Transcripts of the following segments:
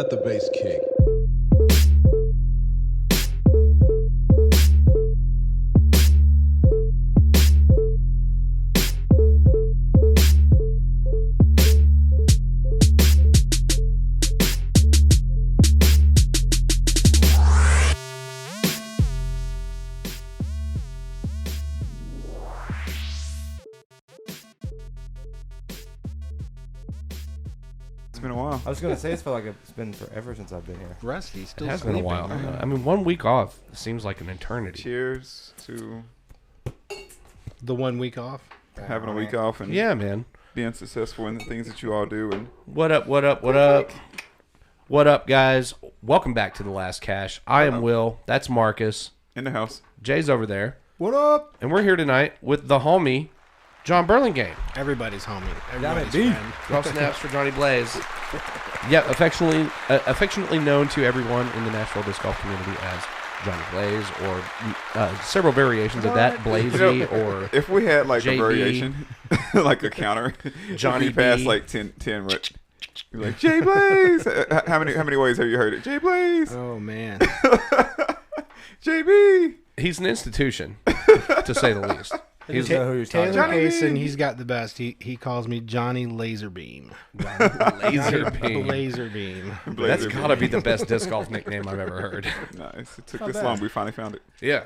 Let the bass kick. Been a while. I was going to say, it's felt like it's been forever since I've been here. Rusty still It has sleeping. been a while. I mean, 1 week off seems like an eternity. Cheers to The 1 week off. having a week off and Yeah, man. being successful in the things that you all do. And What up, what up, what up? What up, guys? Welcome back to The Last Cash. I am Will. That's Marcus. in the house. Jay's over there. What up? And we're here tonight with the homie, John Burlingame. Everybody's homie. Damn it, Everybody's B. friend. 12 snaps for Johnny Blaze. Yeah, affectionately known to everyone in the Nashville disc golf community as Johnny Blaze, or several variations of that, Blazy, or If we had like JB. a variation, like a counter, Johnny we passed B. like 10 right? You're like Jay Blaze. How many ways have you heard it? Jay Blaze, Oh, man. JB. he's an institution, to say the least. He's know who you're talking Taylor about. Kaysen, he's got the best. He calls me Johnny Laserbeam. Laser beam. Laserbeam. That's got to be the best disc golf nickname I've ever heard. Nice. It took this long. We finally found it. Yeah.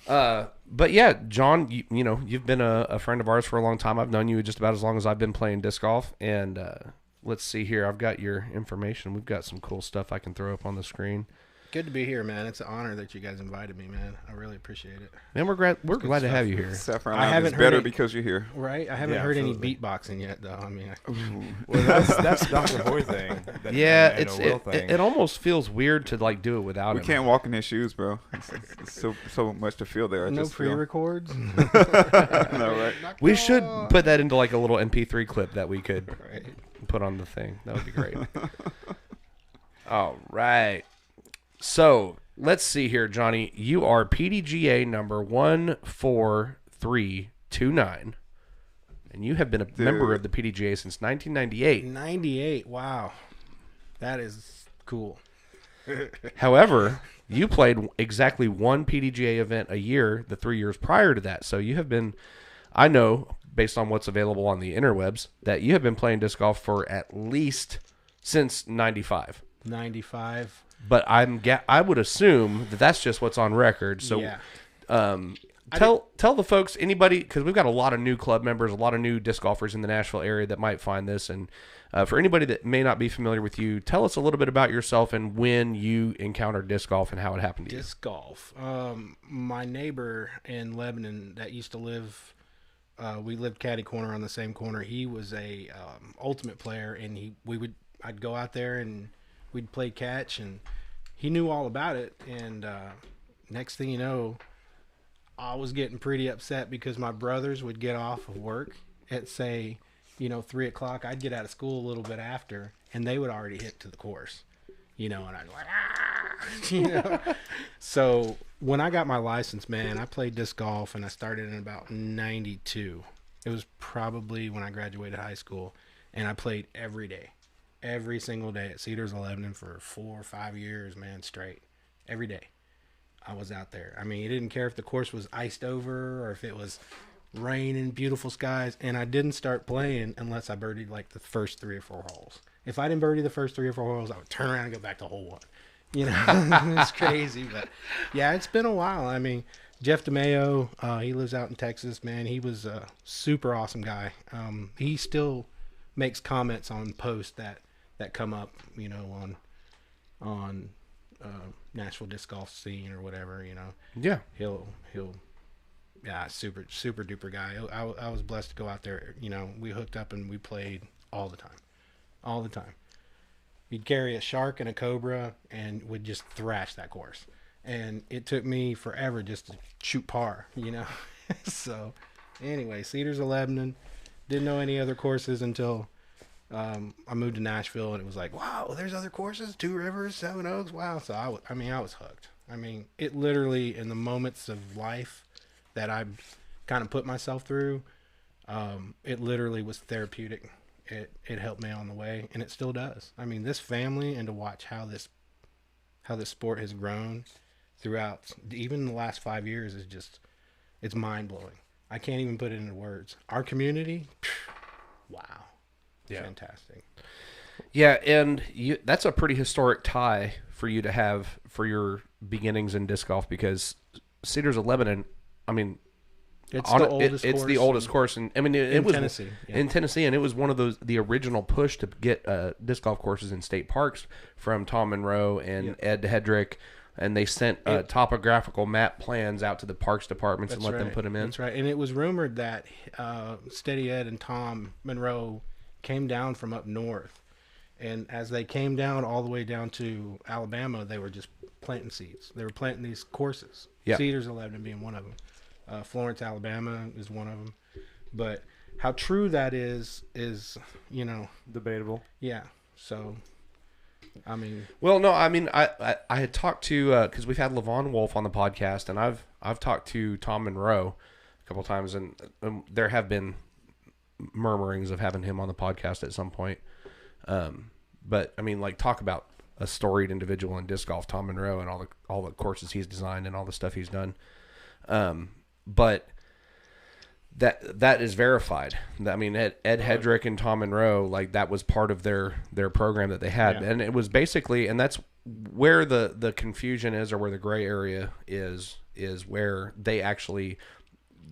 But yeah, John, you know, you've been a friend of ours for a long time. I've known you just about as long as I've been playing disc golf. And let's see here. I've got your information. We've got some cool stuff I can throw up on the screen. Good to be here, man. It's an honor that you guys invited me, man. I really appreciate it. Man, we're glad to have you here. Sapphire I Lounge haven't is heard better it- because you're here. Right? I haven't Yeah, heard absolutely. any beatboxing yet, though. I mean, Well, that's Dr. Hoy thing. Yeah, and a Will thing. it almost feels weird to like do it without We him. can't walk in his shoes, bro. It's so much to feel there. I no just feel. pre-records. No, right? We should put that into like a little MP3 clip that we could Right. put on the thing. That would be great. All right. So let's see here, Johnny. You are PDGA number 14329, and you have been a member of the PDGA since 1998. 98. Wow. That is cool. However, you played exactly one PDGA event a year the 3 years prior to that. So you have been, I know, based on what's available on the interwebs, that you have been playing disc golf for at least since 95. 95. But I would assume that that's just what's on record. So Yeah. tell the folks, anybody, because we've got a lot of new club members, a lot of new disc golfers in the Nashville area that might find this. And for anybody that may not be familiar with you, tell us a little bit about yourself and when you encountered disc golf and how it happened to you. Disc golf. My neighbor in Lebanon that used to live, we lived catty corner on the same corner. He was a ultimate player, and I'd go out there and we'd play catch, and he knew all about it. And next thing you know, I was getting pretty upset because my brothers would get off of work at, say, 3 o'clock. I'd get out of school a little bit after, and they would already hit to the course, and I'd like, So when I got my license, man, I played disc golf, and I started in about 92. It was probably when I graduated high school, and I played every day. Every single day at Cedars, Lebanon for 4 or 5 years, man, straight. Every day I was out there. I mean, you didn't care if the course was iced over or if it was rain and beautiful skies. And I didn't start playing unless I birdied like the first 3 or 4 holes. If I didn't birdie the first 3 or 4 holes, I would turn around and go back to hole 1. It's crazy. But yeah, it's been a while. I mean, Jeff DeMayo, he lives out in Texas, man. He was a super awesome guy. He still makes comments on posts that come up, on Nashville disc golf scene or whatever, Yeah. He'll super duper guy. I was blessed to go out there. We hooked up and we played all the time. He'd carry a shark and a cobra and would just thrash that course. And it took me forever just to shoot par, So anyway, Cedars of Lebanon. Didn't know any other courses until I moved to Nashville, and it was like, wow, there's other courses, 2 Rivers, 7 Oaks, wow. So I was hooked. I mean, it literally, in the moments of life that I kind of put myself through, it literally was therapeutic. it helped me on the way, and it still does. I mean, this family, and to watch how this sport has grown throughout even the last 5 years is just, it's mind blowing. I can't even put it into words. Our community, wow, Yeah. fantastic. Yeah, and that's a pretty historic tie for you to have for your beginnings in disc golf, because Cedars of Lebanon, I mean, It's the oldest it's course the oldest course, and I mean it was Tennessee, yeah. in Tennessee, and it was one of the original push to get disc golf courses in state parks from Tom Monroe and Ed Hedrick, and they sent topographical map plans out to the parks departments and let them put them in. That's right, and it was rumored that Steady Ed and Tom Monroe came down from up north, and as they came down all the way down to Alabama, they were just planting seeds. They were planting these courses. Yeah. Cedars 11 being one of them. Florence, Alabama is one of them. But how true that is, Debatable. yeah. So, I mean, Well, no, I mean, I had talked to, because we've had Levon Wolf on the podcast, and I've talked to Tom Monroe a couple times, and there have been murmurings of having him on the podcast at some point. But I mean, like, talk about a storied individual in disc golf, Tom Monroe, and all the courses he's designed and all the stuff he's done. But that is verified. I mean, Ed Hedrick and Tom Monroe, like, that was part of their program that they had, and it was basically, and that's where the confusion is, or where the gray area is where they actually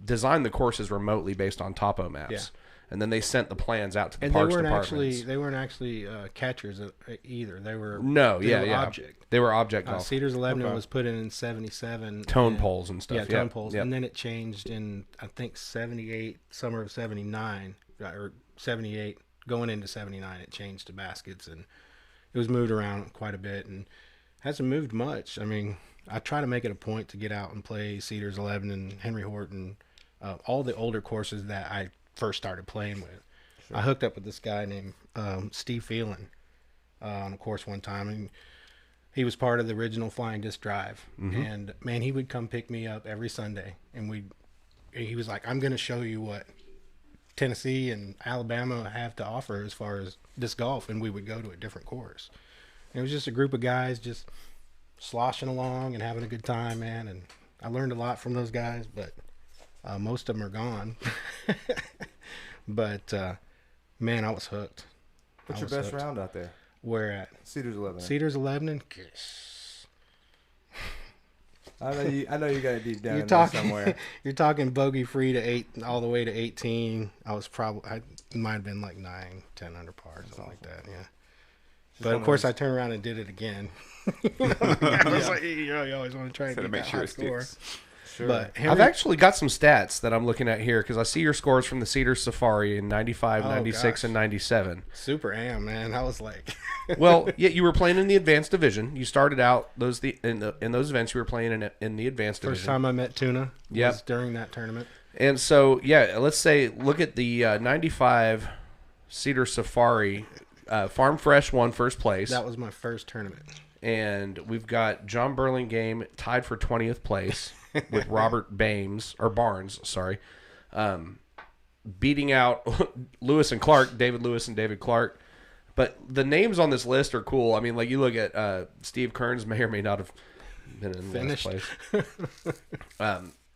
designed the courses remotely based on topo maps, and then they sent the plans out to the parks departments. They weren't actually catchers either. They were object. They were object golf. Cedars 11 was put in 77. Tone poles and stuff. Yeah, tone poles. And then it changed in, I think, 78, summer of 79, or 78, going into 79, it changed to baskets, and it was moved around quite a bit, and hasn't moved much. I mean, I try to make it a point to get out and play Cedars 11 and Henry Horton, all the older courses that I first started playing with. Sure. I hooked up with this guy named Steve Phelan on a course one time, and he was part of the original Flying Disc Drive. Mm-hmm. And man, he would come pick me up every Sunday, and he was like, I'm going to show you what Tennessee and Alabama have to offer as far as disc golf, and we would go to a different course. And it was just a group of guys just sloshing along and having a good time, man, and I learned a lot from those guys, but most of them are gone. But man, I was hooked. What's your best round out there? Where at? Cedars 11. Cedars 11 and I know you got it deep down you're in talking there somewhere. You're talking bogey free to 8 all the way to 18. I might have been like 9, 10 under par, something like that. Yeah. But of course, I turned around and did it again. I was like, you always want to try and get that high score. Sure. But I've actually got some stats that I'm looking at here, because I see your scores from the Cedars Safari in 95, 96, and 97. Super am, man. I was like... Well, yeah, you were playing in the advanced division. You started out in those events. You were playing in the advanced division. First time I met Tuna was during that tournament. And so, yeah, let's say, look at the 95 Cedar Safari. Farm Fresh won first place. That was my first tournament. And we've got John Burlingame tied for 20th place with Robert Barnes, beating out Lewis and Clark, David Lewis and David Clark. But the names on this list are cool. I mean, like, you look at Steve Kearns may or may not have been in last place.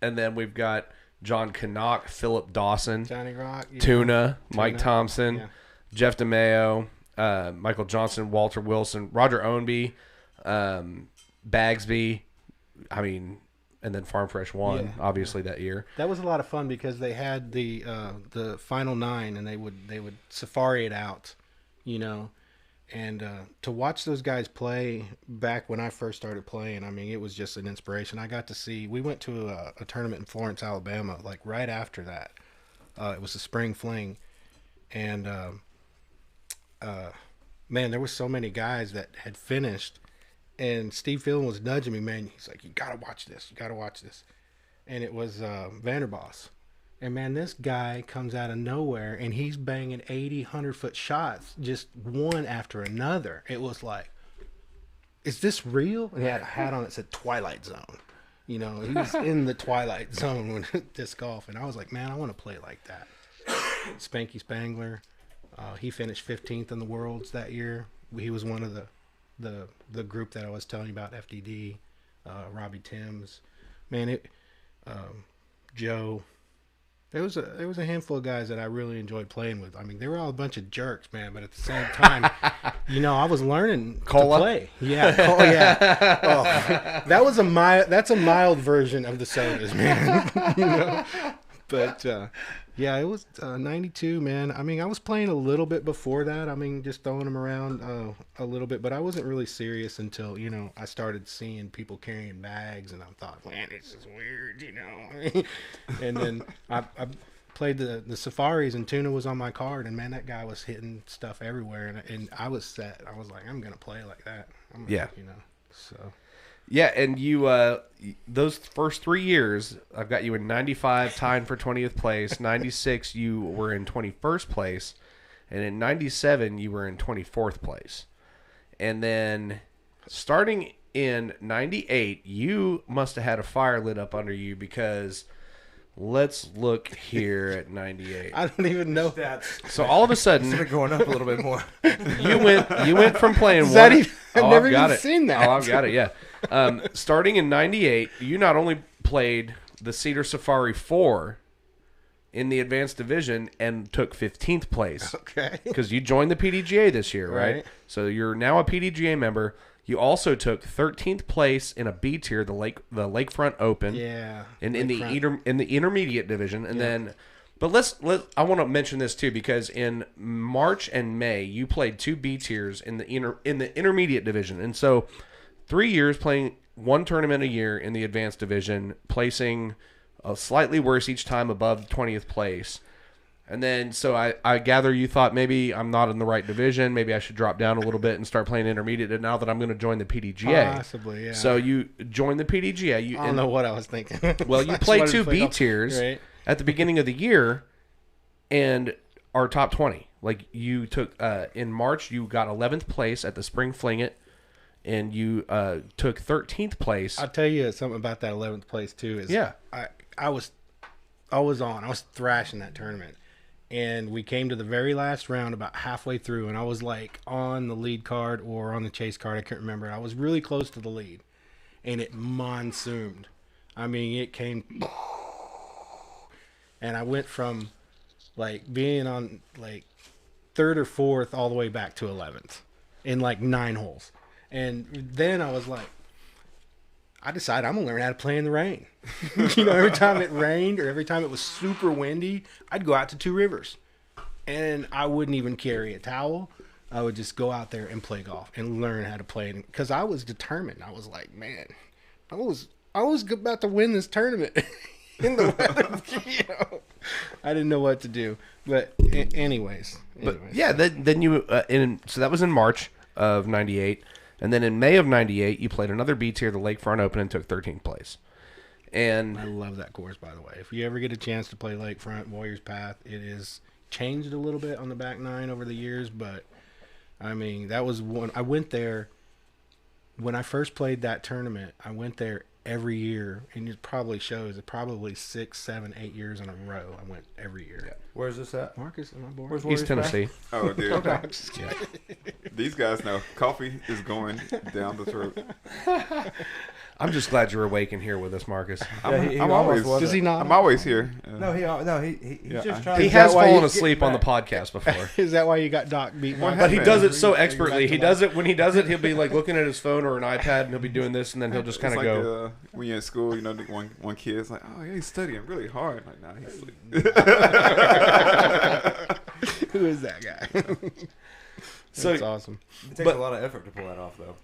And then we've got John Canuck, Philip Dawson, Johnny Rock, Tuna, Mike Thompson, Jeff DeMeo, Michael Johnson, Walter Wilson, Roger Ownby, Bagsby. I mean, and then Farm Fresh won, obviously, that year. That was a lot of fun because they had the final 9, and they would safari it out, and to watch those guys play back when I first started playing, I mean, it was just an inspiration. I got to see, we went to a tournament in Florence, Alabama, like right after that. It was a spring fling, and man, there were so many guys that had finished, and Steve Phelan was nudging me, man. He's like, you gotta watch this, and it was Vanderboss. And man, this guy comes out of nowhere, and he's banging 80, 100-foot shots, just one after another. It was like, is this real? And he had a hat on that said Twilight Zone. He was in the Twilight Zone when disc golf, and I was like, man, I want to play like that. Spanky Spangler, He finished 15th in the Worlds that year. He was one of the group that I was telling you about, FDD, Robbie Timms. Man, Joe. There was a handful of guys that I really enjoyed playing with. I mean, they were all a bunch of jerks, man. But at the same time, I was learning Cola? to play. Yeah, yeah. Oh, that's a mild version of the sodas, man. But yeah, it was 92, man. I mean, I was playing a little bit before that. I mean, just throwing them around a little bit, but I wasn't really serious until I started seeing people carrying bags, and I thought, man, this is weird, And then I played the safaris, and Tuna was on my card, and man, that guy was hitting stuff everywhere, and I was set. I was like, I'm gonna play like that. So. Yeah, and you those first 3 years, I've got you in 95, tying for 20th place. 96, you were in 21st place. And in 97, you were in 24th place. And then starting in 98, you must have had a fire lit up under you because let's look here at 98. I don't even know. So all of a sudden, Instead of going up a little bit more. you went from playing Is that one. even, I've never even seen that. Oh, I've got it. Yeah. Starting in 98, you not only played the Cedar Safari 4 in the advanced division and took 15th place. Okay. Because you joined the PDGA this year, right? Right. So you're now a PDGA member. You also took 13th place in a B tier, the Lakefront Open. Yeah. In the intermediate division, and then. But I want to mention this too, because in March and May you played 2 B tiers in the intermediate division, and so 3 years playing one tournament a year in the advanced division, placing slightly worse each time above 20th place. And then, so I gather you thought maybe I'm not in the right division, maybe I should drop down a little bit and start playing intermediate, and now that I'm going to join the PDGA. Possibly, yeah. So you joined the PDGA. I don't know what I was thinking. Well, you played 2 B tiers at the beginning of the year and are top 20. Like, you took, in March, you got 11th place at the Spring Fling It, and you took 13th place. I'll tell you something about that 11th place, too. I was thrashing that tournament. And we came to the very last round about halfway through, and I was like on the lead card or on the chase card. I can't remember. I was really close to the lead, and it monsooned. I mean, it came, and I went from like being on like 3rd or 4th all the way back to 11th in like 9 holes. And then I was like, I decided I'm going to learn how to play in the rain. Every time it rained or every time it was super windy, I'd go out to 2 Rivers. And I wouldn't even carry a towel. I would just go out there and play golf and learn how to play. Because I was determined. I was like, man, I was about to win this tournament in the weather. I didn't know what to do. But anyways. Yeah, then you, so that was in March of 98. And then in May of 98, you played another B tier, the Lakefront Open, and took 13th place. And I love that course, by the way. If you ever get a chance to play Lakefront, Warriors Path, it is changed a little bit on the back 9 over the years. But, I mean, that was one. I went there when I first played that tournament. I went there every year, and it probably shows it probably 6, 7, 8 years in a row. I went every year. Yeah. Where's this at? Marcus, am I bored? Where's East Tennessee. Oh, dude. Okay. Yeah. These guys know coffee is going down the throat. I'm just glad you're awake and here with us, Marcus. He I'm almost always. wasn't. Does he not? I'm always here. He's Yeah, just trying He to has why fallen you- asleep on the podcast before. Is that why you got Doc beat? But he does it so expertly. back to He does it when he does it. He'll be like looking at his phone or an iPad, and he'll be doing this, and then he'll just kind It's of like, go. when you're in school, the one kid's like, "Oh, yeah, he's studying really hard." Like, nah, he's sleeping. Who is that guy? So- That's awesome. It takes But- a lot of effort to pull that off, though.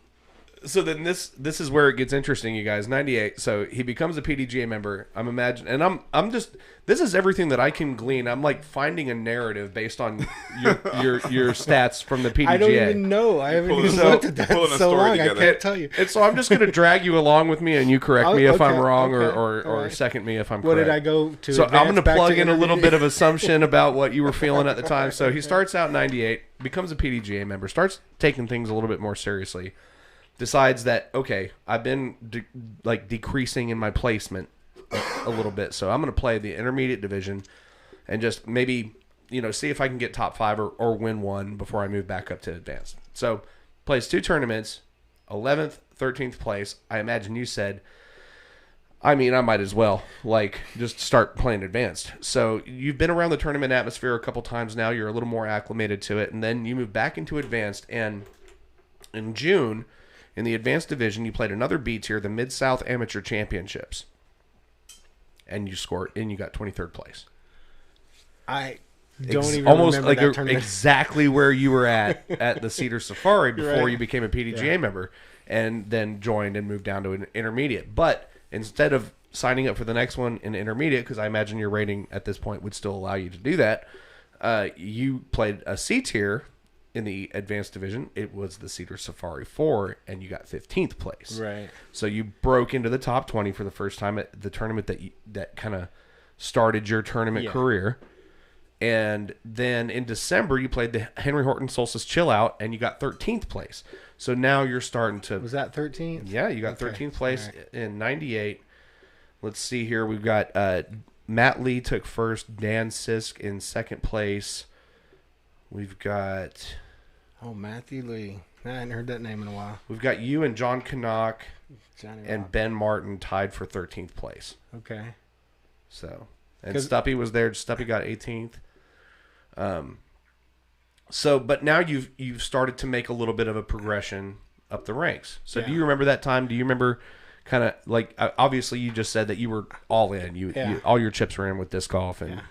So then this is where it gets interesting, you guys. 98. So he becomes a PDGA member. I'm imagining, and I'm just, this is everything that I can glean. I'm like finding a narrative based on your stats from the PDGA. I don't even know. I haven't pulling even a- looked at that pulling a so story long. together. I can't tell you. And so I'm just going to drag you along with me, and you correct me if I'm Okay, wrong, okay, or all right. second me if I'm What correct. did I go to? So I'm going to advance back plug in a little intermediate? bit of assumption about what you were feeling at the time. So he starts out 98, becomes a PDGA member, starts taking things a little bit more seriously, decides that, okay, I've been decreasing in my placement a little bit, so I'm going to play the intermediate division and just maybe see if I can get top 5 or win one before I move back up to advanced. So plays 2 tournaments, 11th, 13th place. I imagine you said, I might as well, just start playing advanced. So you've been around the tournament atmosphere a couple times now. You're a little more acclimated to it. And then you move back into advanced. And in June, in the advanced division, you played another B tier, the Mid-South Amateur Championships. And you scored, and you got 23rd place. I don't even almost remember like that tournament. exactly where you were at the Cedars Safari before Right. you became a PDGA member, and then joined and moved down to an intermediate. But instead of signing up for the next one in intermediate, because I imagine your rating at this point would still allow you to do that, you played a C tier in the advanced division. It was the Cedars Safari 4, and you got 15th place. Right. So you broke into the top 20 for the first time at the tournament that kind of started your tournament career. And then in December, you played the Henry Horton Solstice Chill Out, and you got 13th place. So now you're starting to... Was that 13th? Yeah, you got Okay. 13th place All right. in 98. Let's see here. We've got Matt Lee took first, Dan Sisk in second place. We've got... Oh, Matthew Lee. I hadn't heard that name in a while. We've got you and John Canuck Johnny and Rock. Ben Martin tied for 13th place. Okay. So, and 'Cause- Stuppy was there. Stuppy got 18th. But now you've started to make a little bit of a progression up the ranks. So do Yeah. you remember that time? Do you remember kind of obviously you just said that you were all in. You all your chips were in with disc golf, and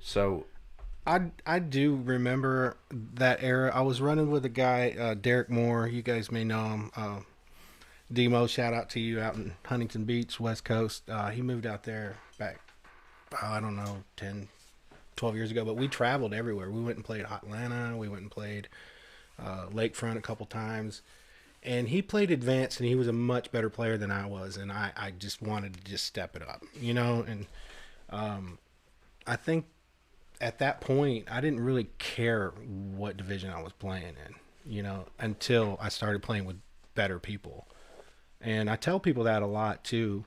so I do remember that era. I was running with a guy, Derek Moore. You guys may know him. Demo, shout out to you out in Huntington Beach, West Coast. He moved out there back, I don't know, 10, 12 years ago. But we traveled everywhere. We went and played Atlanta. We went and played Lakefront a couple times. And he played advanced, and he was a much better player than I was. And I just wanted to just step it up, And I think at that point, I didn't really care what division I was playing in, until I started playing with better people. And I tell people that a lot too,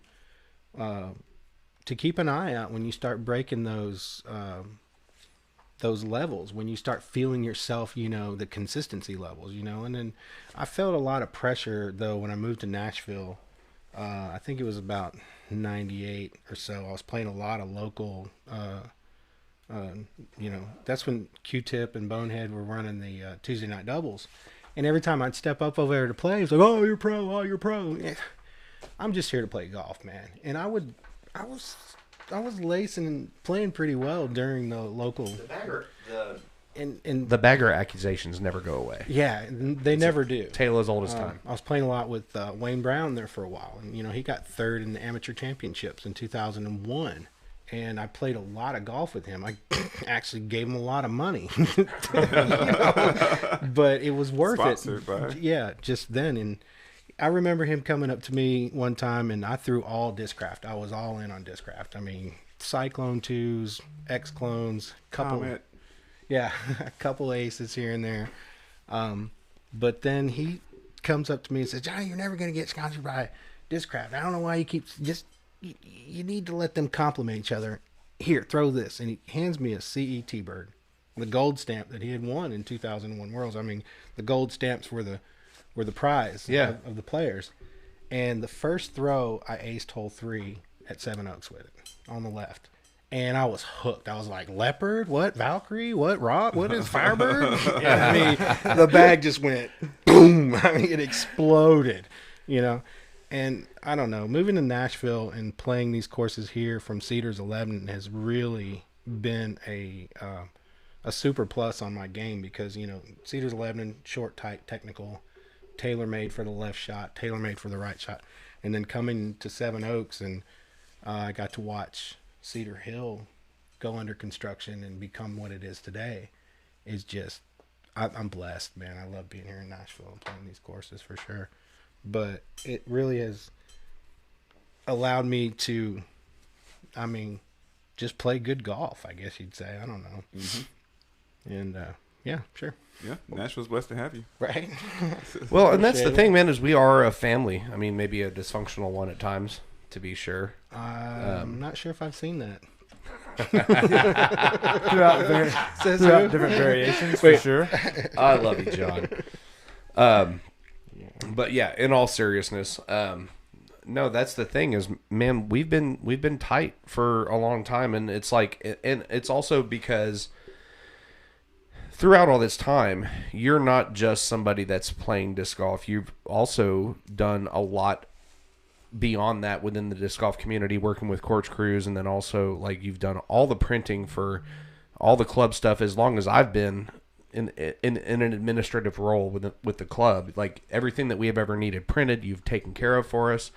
to keep an eye out when you start breaking those levels, when you start feeling yourself, the consistency levels, and then I felt a lot of pressure though when I moved to Nashville. I think it was about 98 or so. I was playing a lot of local, that's when Q-Tip and Bonehead were running the Tuesday night doubles. And every time I'd step up over there to play, it's like, oh, you're pro, oh, you're pro. Yeah. I'm just here to play golf, man. And I was lacing and playing pretty well during the local. the bagger accusations never go away. Yeah, they never do. Tale as old as time. I was playing a lot with Wayne Brown there for a while, and he got third in the amateur championships in 2001. And I played a lot of golf with him. I actually gave him a lot of money, but it was worth Sponsored it. by. Yeah, just then. And I remember him coming up to me one time, and I threw all Discraft. I was all in on Discraft. I mean, Cyclone 2s, X Clones, Comet. yeah, a couple aces here and there. But then he comes up to me and says, Johnny, you're never going to get sponsored by Discraft. I don't know why you keep you need to let them compliment each other. Here, throw this. And he hands me a CET bird, the gold stamp that he had won in 2001 Worlds. I mean, the gold stamps were the prize of the players. And the first throw, I aced hole 3 at Seven Oaks with it on the left. And I was hooked. I was like, leopard? What? Valkyrie? What? Rock? What is Firebird? I mean, the bag just went boom. I mean, it exploded, And I don't know, moving to Nashville and playing these courses here from Cedars 11 has really been a super plus on my game because, Cedars 11, short, tight, technical, tailor-made for the left shot, tailor-made for the right shot. And then coming to Seven Oaks, and I got to watch Cedar Hill go under construction and become what it is today. Is just, I'm blessed, man. I love being here in Nashville and playing these courses for sure. But it really has allowed me to, just play good golf, I guess you'd say. I don't know. Mm-hmm. And, yeah, sure. Yeah, Nashville's blessed to have you. Right. Well, and that's the Appreciate thing, man, is we are a family. I mean, maybe a dysfunctional one at times, to be sure. I'm not sure if I've seen that. throughout different variations, for sure. I love you, John. But yeah, in all seriousness, no, that's the thing is, man, we've been tight for a long time, and it's like, and it's also because throughout all this time, you're not just somebody that's playing disc golf. You've also done a lot beyond that within the disc golf community, working with course crews, and then also like you've done all the printing for all the club stuff. As long as I've been in an administrative role with the club, like everything that we have ever needed printed, you've taken care of for us.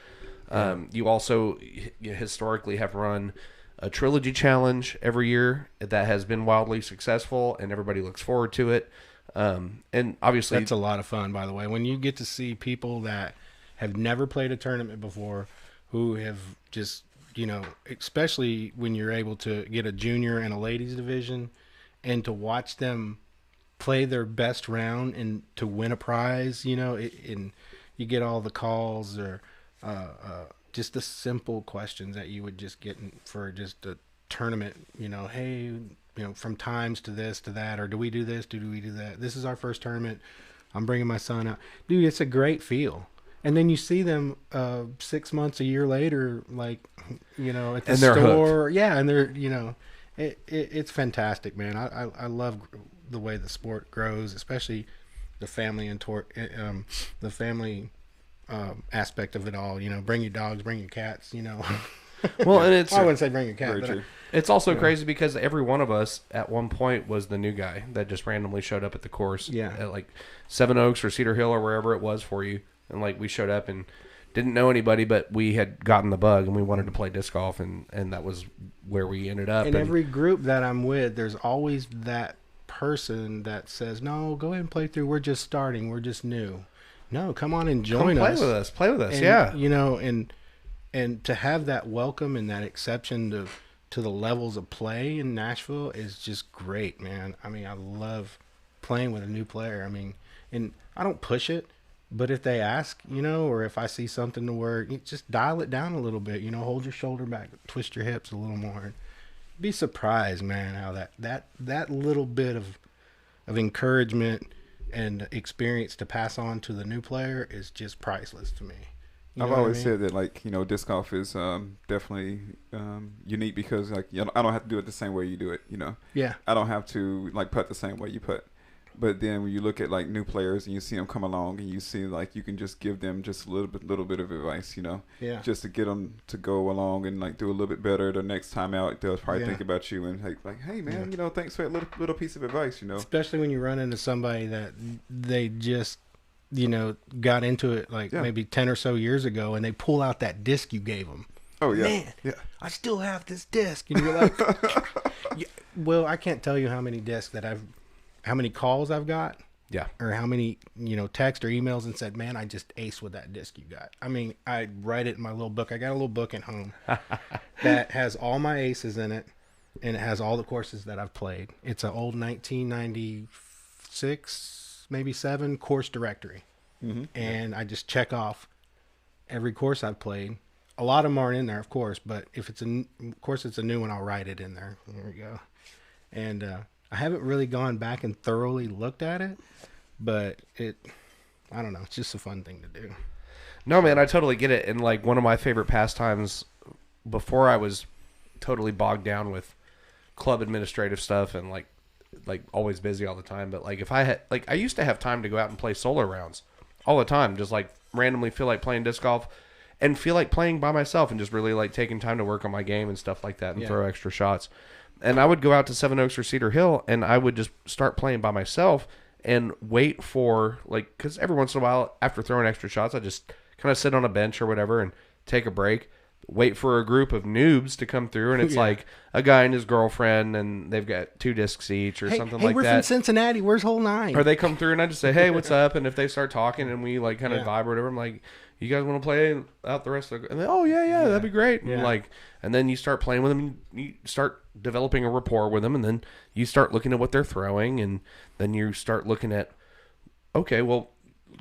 You also historically have run a trilogy challenge every year that has been wildly successful, and everybody looks forward to it. And obviously, that's a lot of fun, by the way, when you get to see people that have never played a tournament before, who have just, especially when you're able to get a junior and a ladies division, and to watch them play their best round and to win a prize, and you get all the calls or just the simple questions that you would just get for just a tournament, hey, from times to this to that, or do we do this, do we do that? This is our first tournament. I'm bringing my son out. Dude, it's a great feel. And then you see them 6 months, a year later, like, at the store. Yeah, and they're, it's fantastic, man. I love the way the sport grows, especially the family the family aspect of it all. Bring your dogs, bring your cats. Well, and it's I wouldn't say bring your cat, but it's also crazy because every one of us at one point was the new guy that just randomly showed up at the course. Yeah. At like Seven Oaks or Cedar Hill or wherever it was for you. And like we showed up and didn't know anybody, but we had gotten the bug and we wanted to play disc golf, and that was where we ended up. In every group that I'm with, there's always that person that says, "No, go ahead and play through. We're just starting. We're just new." No, come on and join us. Play with us. And, yeah. And to have that welcome and that exception to the levels of play in Nashville is just great, man. I mean, I love playing with a new player. I mean, and I don't push it. But if they ask, or if I see something to where, just dial it down a little bit, hold your shoulder back, twist your hips a little more. Be surprised, man, how that little bit of encouragement and experience to pass on to the new player is just priceless to me. I've always said that, like, disc golf is definitely unique because, like, I don't have to do it the same way you do it, Yeah. I don't have to, like, putt the same way you putt. But then when you look at like new players and you see them come along and you see like you can just give them just a little bit of advice, Yeah. just to get them to go along and like do a little bit better the next time out. They'll probably think about you and like, hey man, thanks for that little piece of advice, Especially when you run into somebody that they just got into it like maybe 10 or so years ago, and they pull out that disc you gave them. Oh yeah, man, yeah. I still have this disc, and you're like, well, I can't tell you how many discs how many calls I've got, or how many text or emails and said, man, I just aced with that disc you got. I mean, I write it in my little book. I got a little book at home that has all my aces in it, and it has all the courses that I've played. It's an old 1996, maybe 7 course directory, and I just check off every course I've played. A lot of them aren't in there, of course, but if it's of course it's a new one, I'll write it in there. There we go. And I haven't really gone back and thoroughly looked at it, but I don't know. It's just a fun thing to do. No, man, I totally get it. And like one of my favorite pastimes before I was totally bogged down with club administrative stuff and like always busy all the time. But like if I had, like I used to have time to go out and play solo rounds all the time, just like randomly feel like playing disc golf and feel like playing by myself and just really like taking time to work on my game and stuff like that and throw extra shots. And I would go out to Seven Oaks or Cedar Hill, and I would just start playing by myself and wait for, like, because every once in a while, after throwing extra shots, I just kind of sit on a bench or whatever and take a break, wait for a group of noobs to come through, and it's like a guy and his girlfriend, and they've got 2 discs each or something like we're that. From Cincinnati. Where's hole 9? Or they come through, and I just say, hey, what's up? And if they start talking and we, like, kind of vibe or whatever, I'm like, you guys want to play out the rest of the... And then, oh, yeah, that'd be great. And, like, and then you start playing with them, and you start developing a rapport with them, and then you start looking at what they're throwing, and then you start looking at, okay, well,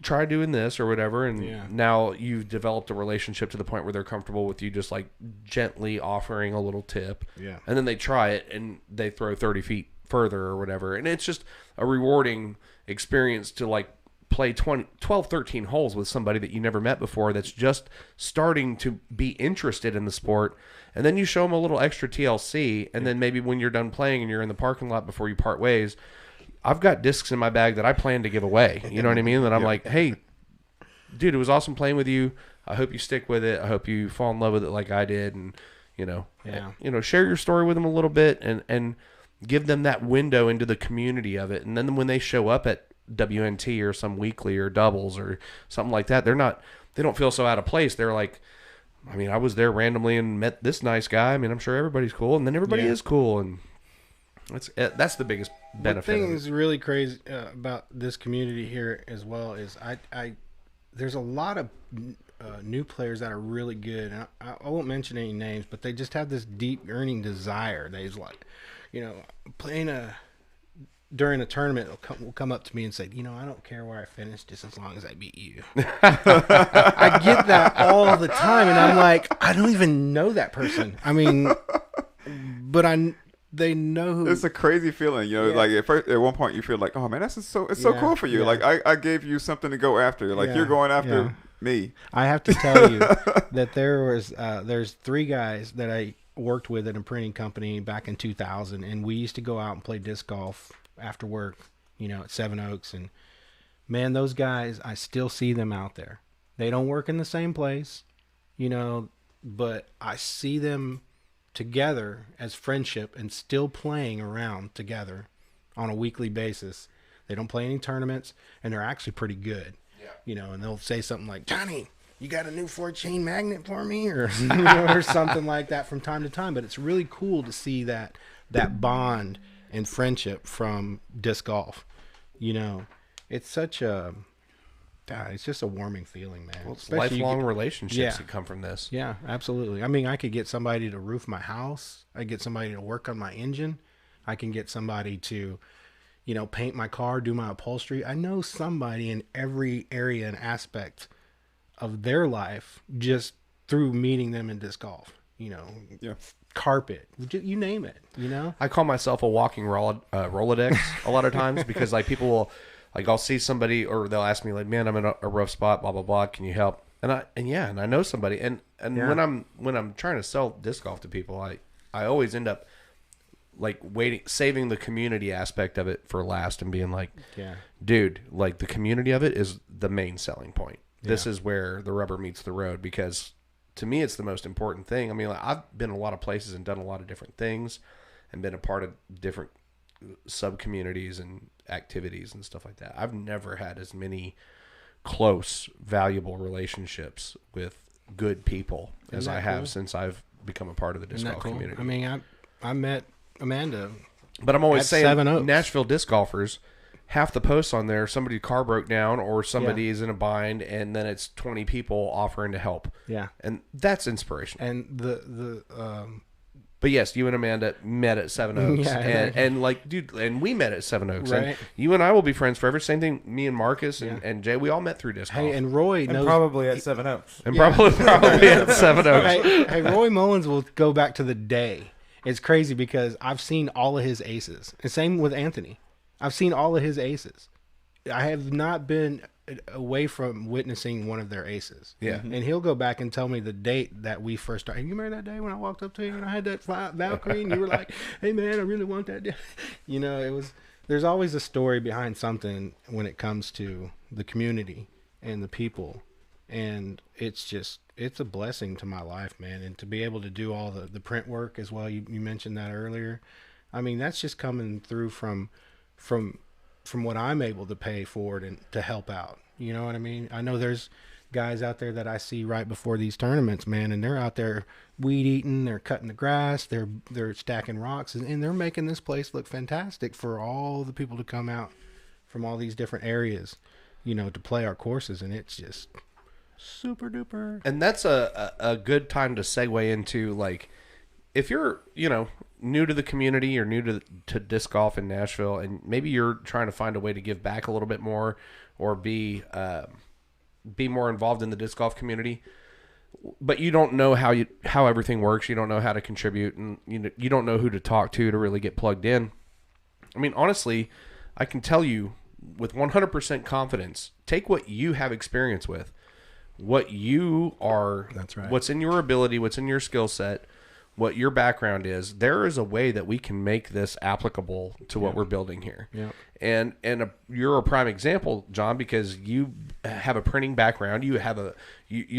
try doing this or whatever, and Yeah. now you've developed a relationship to the point where they're comfortable with you just like gently offering a little tip. Yeah. And then they try it and they throw 30 feet further or whatever. And it's just a rewarding experience to like play 12, 13 holes with somebody that you never met before that's just starting to be interested in the sport. And then you show them a little extra TLC, and then maybe when you're done playing and you're in the parking lot before you part ways, I've got discs in my bag that I plan to give away. You know what I mean? That I'm like, hey, dude, it was awesome playing with you. I hope you stick with it. I hope you fall in love with it like I did. And, share your story with them a little bit and give them that window into the community of it. And then when they show up at WNT or some weekly or doubles or something like that, they don't feel so out of place. They're like, I mean, I was there randomly and met this nice guy. I mean, I'm sure everybody's cool, and then everybody is cool. And that's the biggest benefit. The thing is really crazy about this community here as well is I there's a lot of new players that are really good. And I won't mention any names, but they just have this deep yearning desire. They's like, playing during a tournament, will come up to me and say, I don't care where I finish, just as long as I beat you. I get that all the time, and I'm like, I don't even know that person. I mean, but they know who. It's a crazy feeling, like at one point you feel like, oh man, it's so cool for you. Like I gave you something to go after. Like you're going after me. I have to tell you that there's 3 guys that I worked with at a printing company back in 2000, and we used to go out and play disc golf after work, at Seven Oaks. And man, those guys, I still see them out there. They don't work in the same place, but I see them together as friendship and still playing around together on a weekly basis. They don't play any tournaments, and they're actually pretty good. And they'll say something like, Johnny, you got a new 4-chain magnet for me, or or something like that from time to time. But it's really cool to see that bond and friendship from disc golf. It's such a it's just a warming feeling, man. Well, it's lifelong relationships that come from this. Yeah, absolutely. I mean, I could get somebody to roof my house. I get somebody to work on my engine. I can get somebody to paint my car, do my upholstery. I know somebody in every area and aspect of their life just through meeting them in disc golf. Carpet, you name it. I call myself a walking Rolodex a lot of times because like people will, like I'll see somebody or they'll ask me like, man, I'm in a rough spot, blah blah blah. Can you help? And I know somebody. And when I'm trying to sell disc golf to people, I always end up like saving the community aspect of it for last and being like, dude, like the community of it is the main selling point. This is where the rubber meets the road, because to me, it's the most important thing. I mean, like, I've been a lot of places and done a lot of different things and been a part of different sub-communities and activities and stuff like that. I've never had as many close, valuable relationships with good people as I have since I've become a part of the disc golf community. I mean, I met Amanda. But I'm always saying, Seven Oaks. Nashville disc golfers, half the posts on there, somebody's car broke down or somebody is in a bind, and then it's 20 people offering to help. Yeah. And that's inspirational. And but yes, you and Amanda met at Seven Oaks. And like, dude, and we met at Seven Oaks. Right. And you and I will be friends forever. Same thing, me and Marcus and Jay, we all met through disc golf. Hey, and Roy knows. Probably at Seven Oaks. And probably at Seven Oaks. Hey, Roy Mullins will go back to the day. It's crazy because I've seen all of his aces. And same with Anthony. I've seen all of his aces. I have not been away from witnessing one of their aces. Yeah. And he'll go back and tell me the date that we first started. You remember that day when I walked up to you and I had that Valkyrie and you were like, hey man, I really want that. There's always a story behind something when it comes to the community and the people. And it's a blessing to my life, man. And to be able to do all the print work as well. You mentioned that earlier. I mean, that's just coming through from what I'm able to pay forward and to help out. You know what I mean? I know there's guys out there that I see right before these tournaments, man, and they're out there weed eating, they're cutting the grass, they're stacking rocks, and they're making this place look fantastic for all the people to come out from all these different areas, to play our courses, and it's just super duper. And that's a good time to segue into, like, if you're, new to the community or new to disc golf in Nashville, and maybe you're trying to find a way to give back a little bit more or be more involved in the disc golf community, but you don't know how everything works. You don't know how to contribute, and you don't know who to talk to really get plugged in. I mean, honestly, I can tell you with 100% confidence, take what you have experience with, what you are, that's right, what's in your ability, what's in your skill set, what your background is. There is a way that we can make this applicable to what we're building here. Yeah. And you're a prime example, John, because you have a printing background. You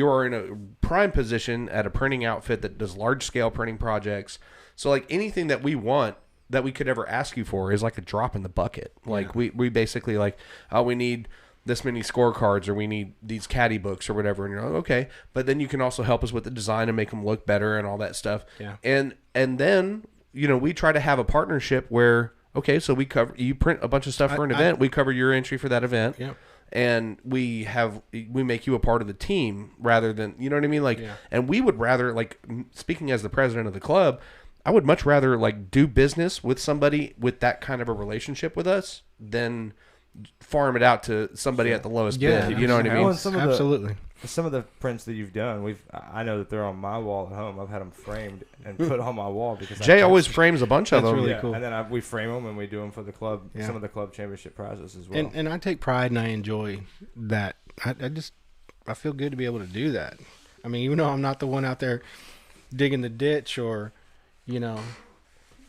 are in a prime position at a printing outfit that does large scale printing projects. So like anything that we want that we could ever ask you for is like a drop in the bucket. Like we basically like, oh, we need this many scorecards, or we need these caddy books or whatever, and you're like, okay, but then you can also help us with the design and make them look better and all that stuff. Yeah. And then we try to have a partnership where, okay, so you print a bunch of stuff for an event, we cover your entry for that event. Yeah. And we make you a part of the team rather than, you know what I mean? Like, and we would rather, like, speaking as the president of the club, I would much rather like do business with somebody with that kind of a relationship with us than farm it out to somebody at the lowest bid. You know what I mean? Well, Absolutely. Some of the prints that you've done, I know that they're on my wall at home. I've had them framed and put on my wall because Jay always frames a bunch of them. Really cool. And then we frame them and we do them for the club, some of the club championship prizes as well. And I take pride and I enjoy that. I feel good to be able to do that. I mean, even though I'm not the one out there digging the ditch or,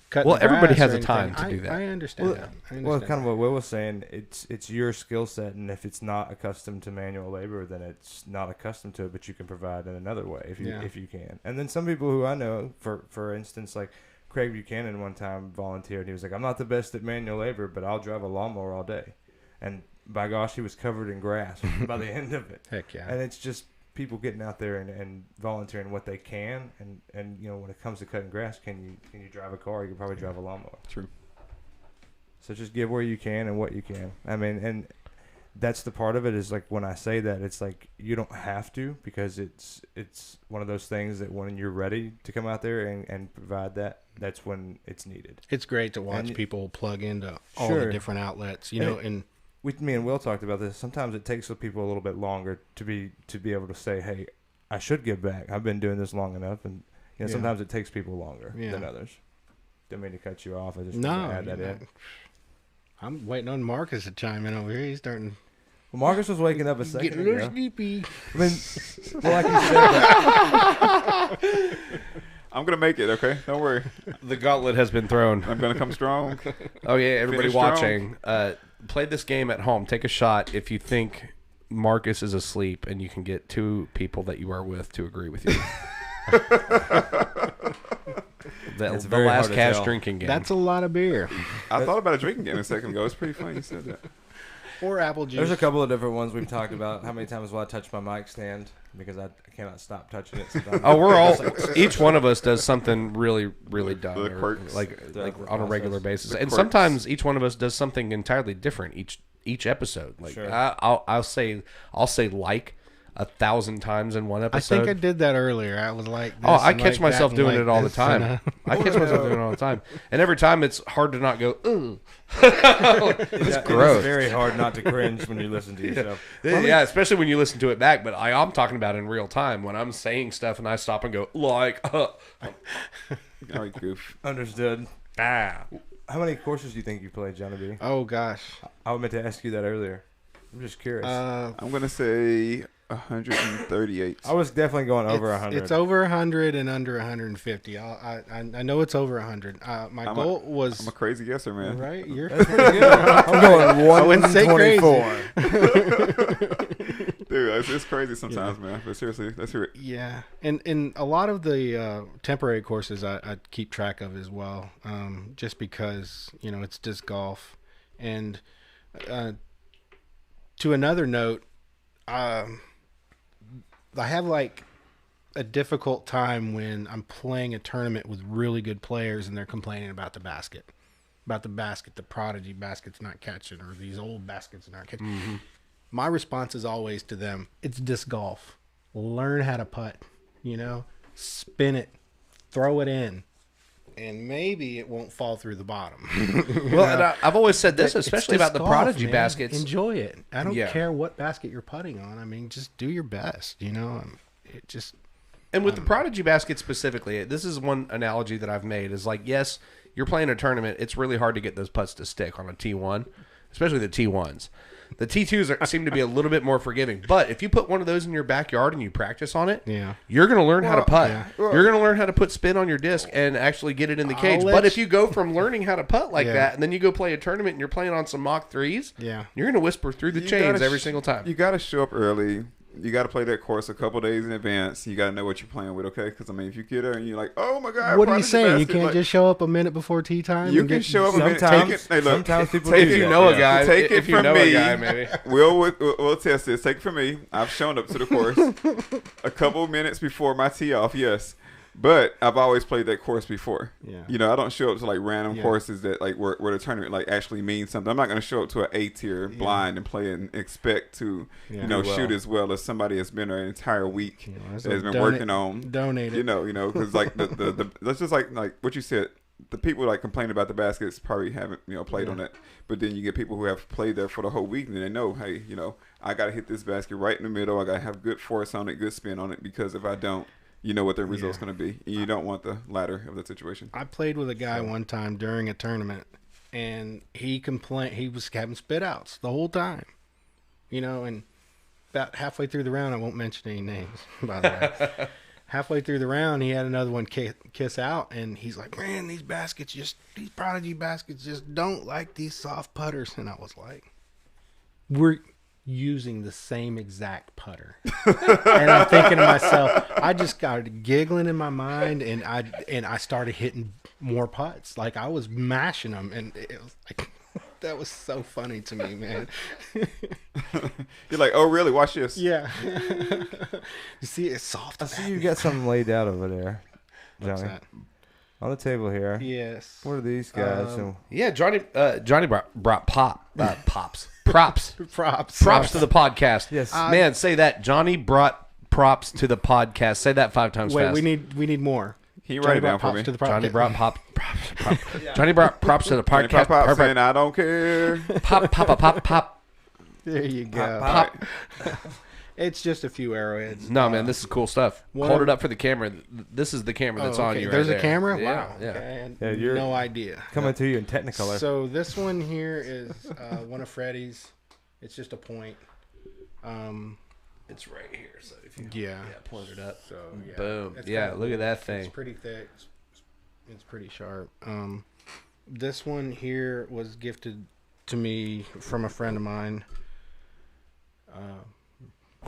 cutting well, the everybody grass has or a time anything. to do that. I understand that. Well, kind of what Will was saying, it's your skill set, and if it's not accustomed to manual labor, then it's not accustomed to it, but you can provide in another way if you can. And then some people who I know, for instance, like Craig Buchanan one time volunteered. He was like, I'm not the best at manual labor, but I'll drive a lawnmower all day. And by gosh, he was covered in grass by the end of it. Heck yeah. And it's just people getting out there and volunteering what they can, and when it comes to cutting grass, can you drive a car? You can probably drive a lawnmower. True. So just give where you can and what you can. I mean, and that's the part of it is like when I say that, it's like you don't have to, because it's one of those things that when you're ready to come out there and provide that, that's when it's needed. It's great to watch people plug into all the different outlets, and me and Will talked about this. Sometimes it takes people a little bit longer to be able to say, "Hey, I should give back. I've been doing this long enough," and sometimes it takes people longer than others. Didn't mean to cut you off. I just wanted to add that in. I'm waiting on Marcus to chime in over here. He's starting. Well, Marcus was waking up a second Getting a little ago. sleepy. I mean, well, like you said, that, I'm gonna make it. Okay, don't worry. The gauntlet has been thrown. I'm gonna come strong. Oh yeah, everybody Finish watching. Play this game at home. Take a shot if you think Marcus is asleep, and you can get two people that you are with to agree with you. the last cash drinking game. That's a lot of beer. I thought about a drinking game a second ago. It's pretty funny you said that. Or apple juice. there's a couple of different ones we've talked about. How many times will I touch my mic stand because I cannot stop touching it? Sometimes. Oh, we're all. Each one of us does something really, really dumb, The quirks. like on a regular basis, The and quirks. sometimes each one of us does something entirely different each episode. Like Sure. I'll say like 1,000 times in one I episode. think I did that earlier. I was like, this Oh, I and catch like myself that and doing like it all the this time. and, I catch myself doing it all the time, and every time it's hard to not go. Ugh. It's gross. It's very hard not to cringe when you listen to yourself. Yeah, especially when you listen to it back. But I'm talking about in real time when I'm saying stuff and I stop and go like. All right, goof. Understood. Ah. How many courses do you think you played, Johnny B? Oh gosh. I meant to ask you that earlier. I'm just curious. I'm gonna say 138. I was definitely going over 100. It's over 100 and under 150. I know it's over 100. My goal was. I'm a crazy guesser, man. Right, you're. That's pretty good. I'm going I wouldn't say crazy. 124. Dude, it's crazy sometimes, man. But seriously, let's hear it. Yeah, and a lot of the temporary courses I keep track of as well, just because it's disc golf, and to another note, I have like a difficult time when I'm playing a tournament with really good players and they're complaining about the basket, the prodigy basket's not catching, or these old baskets not catching. Mm-hmm. My response is always to them, it's disc golf. Learn how to putt, spin it, throw it in. and maybe it won't fall through the bottom. Well, and I've always said this, It's especially just about the golf, Prodigy man. baskets. Enjoy it. I don't Yeah. care what basket you're putting on. I mean, just do your best. It just. And with the Prodigy basket specifically, this is one analogy that I've made is like, yes, you're playing a tournament. It's really hard to get those putts to stick on a T1, especially the T1s. The T2s seem to be a little bit more forgiving. But if you put one of those in your backyard and you practice on it, you're going to learn how to putt. Yeah. You're going to learn how to put spin on your disc and actually get it in the cage. But if you go from learning how to putt like that and then you go play a tournament and you're playing on some Mach 3s, you're going to whisper through the chains every single time. You got to show up early. You got to play that course a couple days in advance. You got to know what you're playing with, okay? Because, I mean, if you get there and you're like, oh, my God. What are you saying? You can't like, just show up a minute before tee time? You can show up a minute. Sometimes people do if that. you know a guy, take it if you from know me. a guy, maybe. We'll test this. Take it from me. I've shown up to the course a couple minutes before my tee off, yes. But I've always played that course before. Yeah. I don't show up to like random courses that like where the tournament like actually means something. I'm not going to show up to an A tier blind and play and expect to shoot as well as somebody has been there an entire week that has been working on. Donate it. Because like the let's just like what you said. The people like complain about the baskets probably haven't played on it, but then you get people who have played there for the whole week and they know, hey, I got to hit this basket right in the middle. I got to have good force on it, good spin on it, because if I don't, you know what the result's going to be. And you don't want the latter of the situation. I played with a guy one time during a tournament, and he complained he was having spit outs the whole time. And about halfway through the round, I won't mention any names, by the way. Halfway through the round, he had another one kiss out, and he's like, man, these Prodigy baskets just don't like these soft putters. And I was like, we're using the same exact putter. And I'm thinking to myself, I just started giggling in my mind, and I started hitting more putts. Like I was mashing them, and it was like, that was so funny to me, man. You're like, oh, really? Watch this. Yeah. You see, it's soft. I see you got something laid out over there, Johnny. What's that? On the table here. Yes. What are these guys? Yeah, Johnny brought props. Props to the podcast. Yes. Man, say that. Johnny brought props to the podcast. Say that 5 times Wait, fast. we need more. He write it down for me. Johnny brought Johnny brought props to the podcast. Pop saying, I don't care. Pop. There you go. Pop. It's just a few arrowheads. No, man, this is cool stuff. Hold it up for the camera. This is the camera that's on you right There's there. a camera? Yeah, Wow. yeah. Okay. Yeah, you're no idea. Coming to you in Technicolor. So this one here is one of Freddie's. It's just a point. It's right here. So if you point it up. So yeah. Boom. It's Yeah, kinda look at cool. that thing. It's pretty thick. It's pretty sharp. This one here was gifted to me from a friend of mine.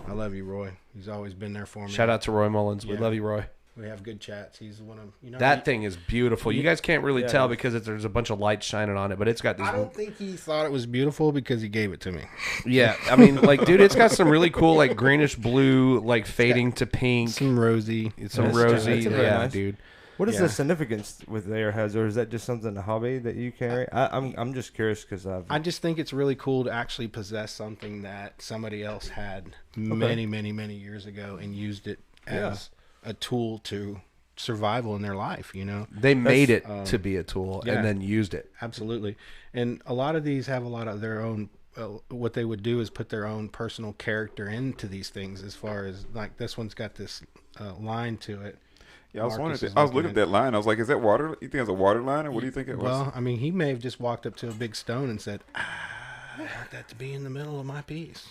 I love you, Roy. He's always been there for me. Shout out to Roy Mullins. We Yeah. love you, Roy. We have good chats. He's one of That thing is beautiful. You guys can't really tell because there's a bunch of light shining on it, but it's got these. I don't think he thought it was beautiful because he gave it to me. Yeah, I mean, like, dude, it's got some really cool, like, greenish blue, like, fading to pink. Some rosy. Some That's rosy. very Yeah, nice. dude. What is Yeah. the significance with the airheads, or is that just something, a hobby that you carry? I'm just curious because I just think it's really cool to actually possess something that somebody else had many, many, many years ago and used it as a tool to survival in their life, They made it to be a tool yeah. and then used it. Absolutely. And a lot of these have a lot of their own what they would do is put their own personal character into these things, as far as like this one's got this line to it. Yeah, I was Marcus wondering. is I was looking looking at that line. I was like, "Is that water? You think it's a water line, or what do you think it was?" Well, I mean, he may have just walked up to a big stone and said, I want that to be in the middle of my piece,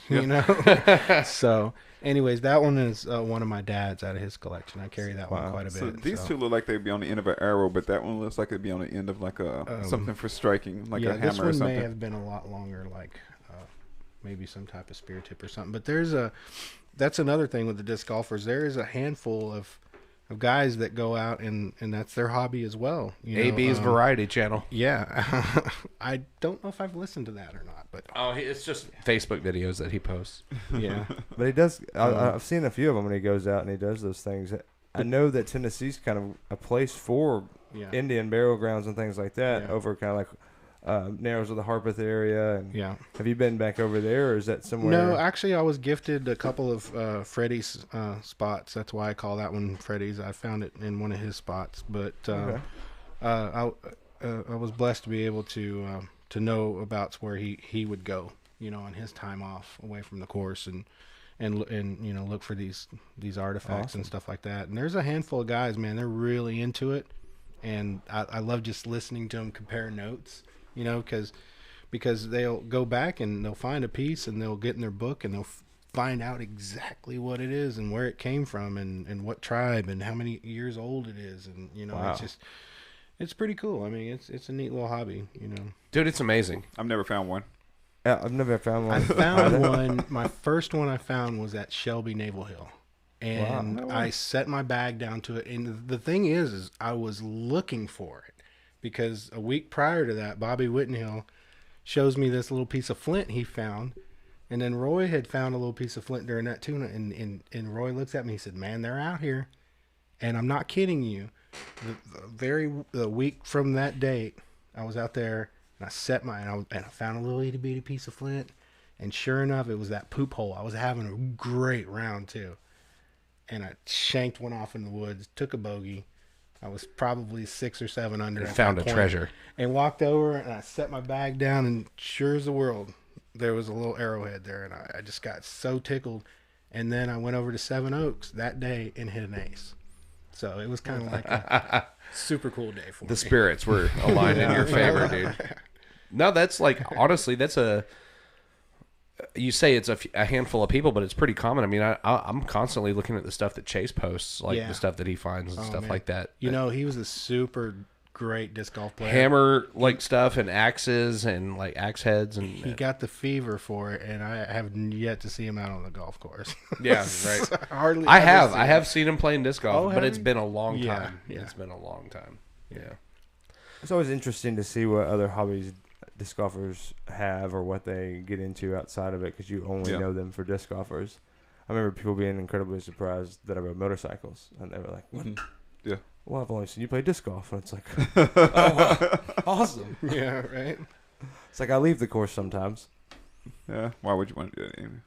So, anyways, that one is one of my dad's out of his collection. I carry that one quite a bit. So these two look like they'd be on the end of an arrow, but that one looks like it'd be on the end of like a something for striking, like a hammer or something. This one may have been a lot longer, like maybe some type of spear tip or something. But that's another thing with the disc golfers. There is a handful of guys that go out and that's their hobby as well. AB's Variety Channel. Yeah. I don't know if I've listened to that or not, but It's just Facebook videos that he posts. yeah. But he does. I've seen a few of them when he goes out and he does those things. I know that Tennessee's kind of a place for Indian burial grounds and things like that over kind of like Narrows of the Harpeth area. And have you been back over there, or is that somewhere? No, actually, I was gifted a couple of Freddie's spots. That's why I call that one Freddie's. I found it in one of his spots. But I was blessed to be able to know about where he would go, on his time off away from the course, and look for these artifacts and stuff like that. And there's a handful of guys, man, they're really into it, and I love just listening to them compare notes, because they'll go back and they'll find a piece and they'll get in their book and they'll find out exactly what it is and where it came from and what tribe and how many years old it is, and wow. It's pretty cool. I mean, it's a neat little hobby, Dude, it's amazing. I've never found one. Yeah, I've never found one. I found one. My first one I found was at Shelby Naval Hill, and wow. I set my bag down to it. And the thing is I was looking for it because a week prior to that, Bobby Whittenhill shows me this little piece of flint he found, and then Roy had found a little piece of flint during that too. And Roy looks at me. He said, "Man, they're out here," and I'm not kidding you. The week from that date, I was out there. And I set and I found a little itty bitty piece of flint, and sure enough, it was that poop hole. I was having a great round too, and I shanked one off in the woods, took a bogey. I was probably 6 or 7 under. And found a treasure. And walked over and I set my bag down, and sure as the world, there was a little arrowhead there, and I just got so tickled. And then I went over to Seven Oaks that day and hit an ace. So it was kind of like a super cool day for me. The spirits were aligned in your favor, dude. No, that's honestly, you say it's a handful of people, but it's pretty common. I mean, I'm constantly looking at the stuff that Chase posts, the stuff that he finds and stuff like that. He was a super great disc golf player. Hammer stuff and axes and axe heads, and he got the fever for it, and I have yet to see him out on the golf course. Yeah, right. I have seen him playing disc golf, but it's been a long time. Yeah. It's been a long time. Yeah. It's always interesting to see what other hobbies disc golfers have or what they get into outside of it, because you only know them for disc golfers. I remember people being incredibly surprised that I rode motorcycles, and they were like, "What?" Mm-hmm. Yeah. Well, I've only seen you play disc golf, and it's like, oh, wow. Awesome. Yeah, right. It's like I leave the course sometimes. Yeah. Why would you want to do that anyway?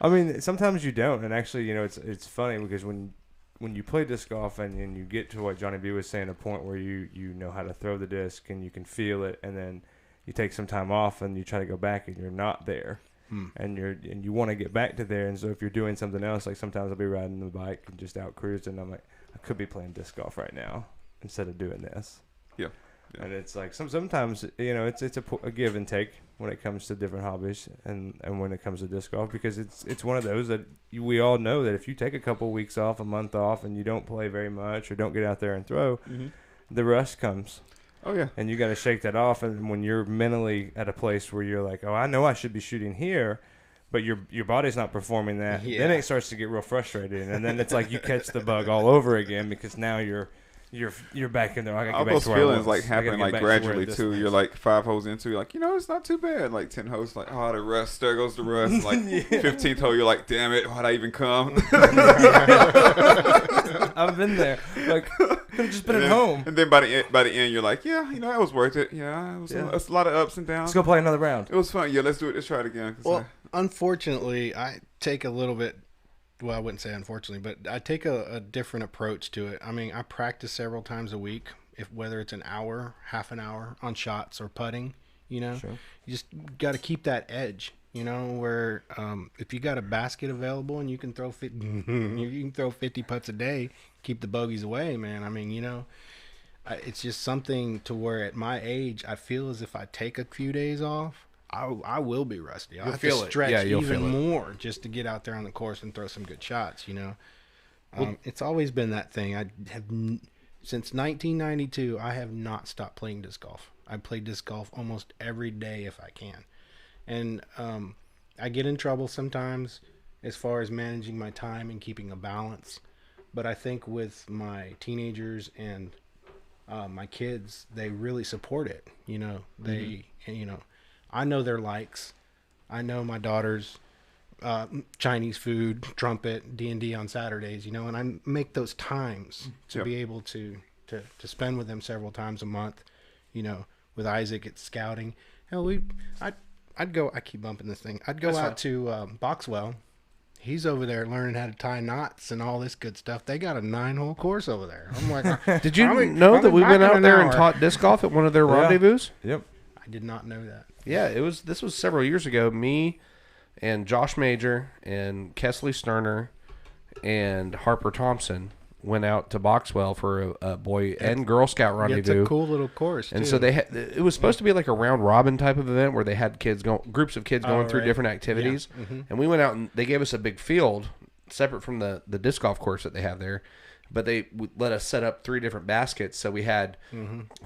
I mean, sometimes you don't, and actually, it's funny because when you play disc golf and you get to what Johnny B was saying, a point where you know how to throw the disc and you can feel it, and then you take some time off and you try to go back and you're not there, and you want to get back to there. And so if you're doing something else, like sometimes I'll be riding the bike and just out cruising, and I'm like, I could be playing disc golf right now instead of doing this. Yeah. And it's like sometimes it's a give and take when it comes to different hobbies and when it comes to disc golf, because it's one of those that we all know that if you take a couple of weeks off, a month off, and you don't play very much or don't get out there and throw, the rust comes. Oh yeah. And you got to shake that off. And when you're mentally at a place where you're like, oh, I know I should be shooting here, but your body's not performing that, then it starts to get real frustrating, and then it's like you catch the bug all over again, because now you're back in there. I gotta all get back those to where feelings I was. happen gradually too. You're like 5 holes into, you're like, it's not too bad. Like 10 holes, like, oh, the rust, there goes the rust. Like 15th hole, you're like, damn it, why'd I even come? I've been there. Like, could have just been at home. And then by the end, you're like, that was worth it. Yeah, it was a lot of ups and downs. Let's go play another round. It was fun. Yeah, let's do it. Let's try it again. Well, unfortunately, I take a little bit. Well, I wouldn't say unfortunately, but I take a different approach to it. I mean, I practice several times a week, whether it's an hour, half an hour on shots or putting. Sure. You just got to keep that edge. Where if you got a basket available and you can throw 50 putts a day, keep the bogeys away, man. I mean, it's just something to where at my age, I feel as if I take a few days off, I will be rusty. I'll have to stretch even more just to get out there on the course and throw some good shots, It's always been that thing. Since 1992, I have not stopped playing disc golf. I play disc golf almost every day if I can. And I get in trouble sometimes as far as managing my time and keeping a balance. But I think with my teenagers and my kids, they really support it. I know their likes. I know my daughter's Chinese food, trumpet, D&D on Saturdays, and I make those times to be able to spend with them several times a month. With Isaac, it's scouting. Hell, I'd go. I keep bumping this thing. I'd go out to Boxwell. he's over there learning how to tie knots and all this good stuff. They got a 9-hole course over there. I'm like, did you know that we went out there and taught disc golf at one of their rendezvous? Yep. I did not know that. Yeah, this was several years ago. Me and Josh Major and Kesley Sterner and Harper Thompson went out to Boxwell for a Boy and Girl Scout rendezvous. It's a cool little course, and too. so it was supposed to be like a round robin type of event where they had groups of kids going through different activities. Yeah. Mm-hmm. And we went out and they gave us a big field separate from the disc golf course that they have there. But they let us set up 3 different baskets. So we had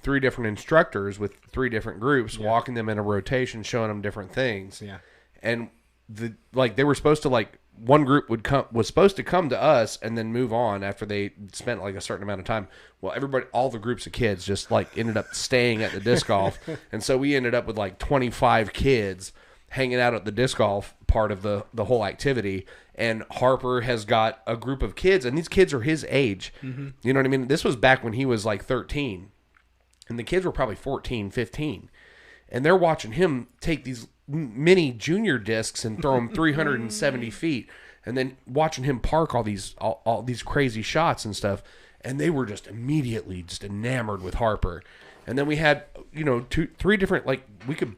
3 different instructors with 3 different groups, walking them in a rotation, showing them different things. Yeah. And they were supposed to one group was supposed to come to us and then move on after they spent like a certain amount of time. Well, all the groups of kids just ended up staying at the disc golf. And so we ended up with 25 kids hanging out at the disc golf part of the whole activity. And Harper has got a group of kids, and these kids are his age. Mm-hmm. You know what I mean? This was back when he was 13. And the kids were probably 14, 15. And they're watching him take these mini junior discs and throw them 370 feet, and then watching him park all these crazy shots and stuff. And they were just immediately just enamored with Harper. And then we had 3 different we could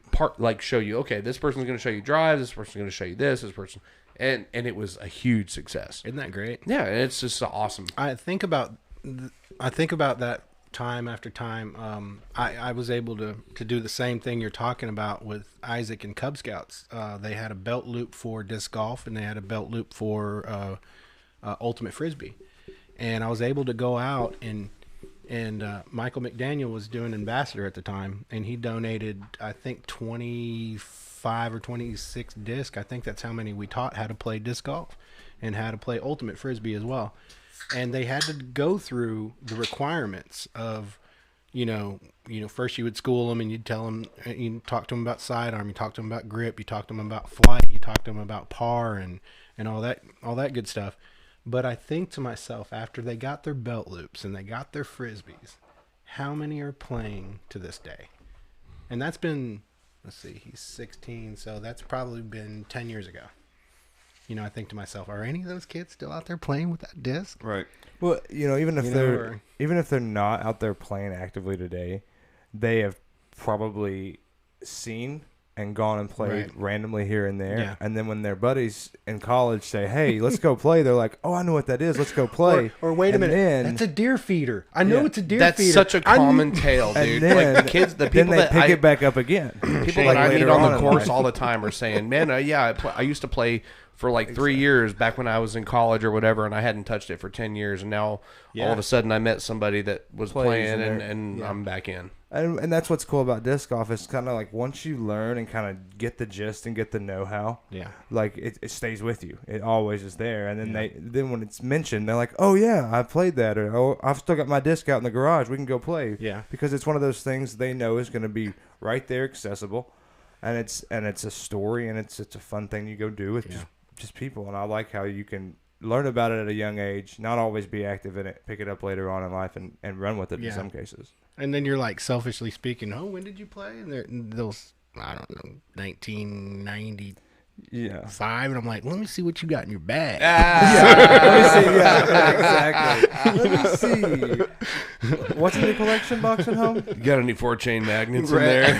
show you, okay, this person's going to show you drive, this person's going to show you this person, and it was a huge success. Isn't that great? Yeah, it's just awesome. I think about that time after time. I was able to do the same thing you're talking about with Isaac and Cub Scouts. They had a belt loop for disc golf, and they had a belt loop for ultimate frisbee. And I was able to go out and Michael McDaniel was doing ambassador at the time, and he donated, I think, 25 or 26 discs. I think that's how many we taught how to play disc golf and how to play ultimate frisbee as well. And they had to go through the requirements of, first you would school them and you'd tell them, you talk to them about sidearm, you talk to them about grip, you talk to them about flight, you talk to them about par and all that good stuff. But I think to myself, after they got their belt loops and they got their frisbees, how many are playing to this day? And that's been, let's see, he's 16, so that's probably been 10 years ago. I think to myself, are any of those kids still out there playing with that disc? Right. Well, even if they're not out there playing actively today, they have probably seen and gone and played randomly here and there. Yeah. And then when their buddies in college say, "Hey, let's go play," they're like, "Oh, I know what that is. Let's go play." Or wait a minute, that's a deer feeder. I know it's a deer feeder. That's such a common tale, dude. Then, the people they pick it back up again. People that I meet on the course all the time are saying, "Man, I used to play for 3 years back when I was in college or whatever, and I hadn't touched it for 10 years, and now all of a sudden I met somebody that was playing, and I'm back in." And that's what's cool about disc golf. It's kind of once you learn and kind of get the gist and get the know-how, it stays with you. It always is there. And then then when it's mentioned, they're like, "Oh yeah, I played that," or "Oh, I've still got my disc out in the garage. We can go play." Yeah, because it's one of those things they know is going to be right there, accessible, and it's a story, and it's a fun thing you go do with just people. And I like how you can learn about it at a young age, not always be active in it, pick it up later on in life and run with it in some cases. And then you're selfishly speaking, "Oh, when did you play?" And those, I don't know, 1995, and I'm like, "Let me see what you got in your bag." Let me see. What's in your collection box at home? You got any 4-chain magnets in there?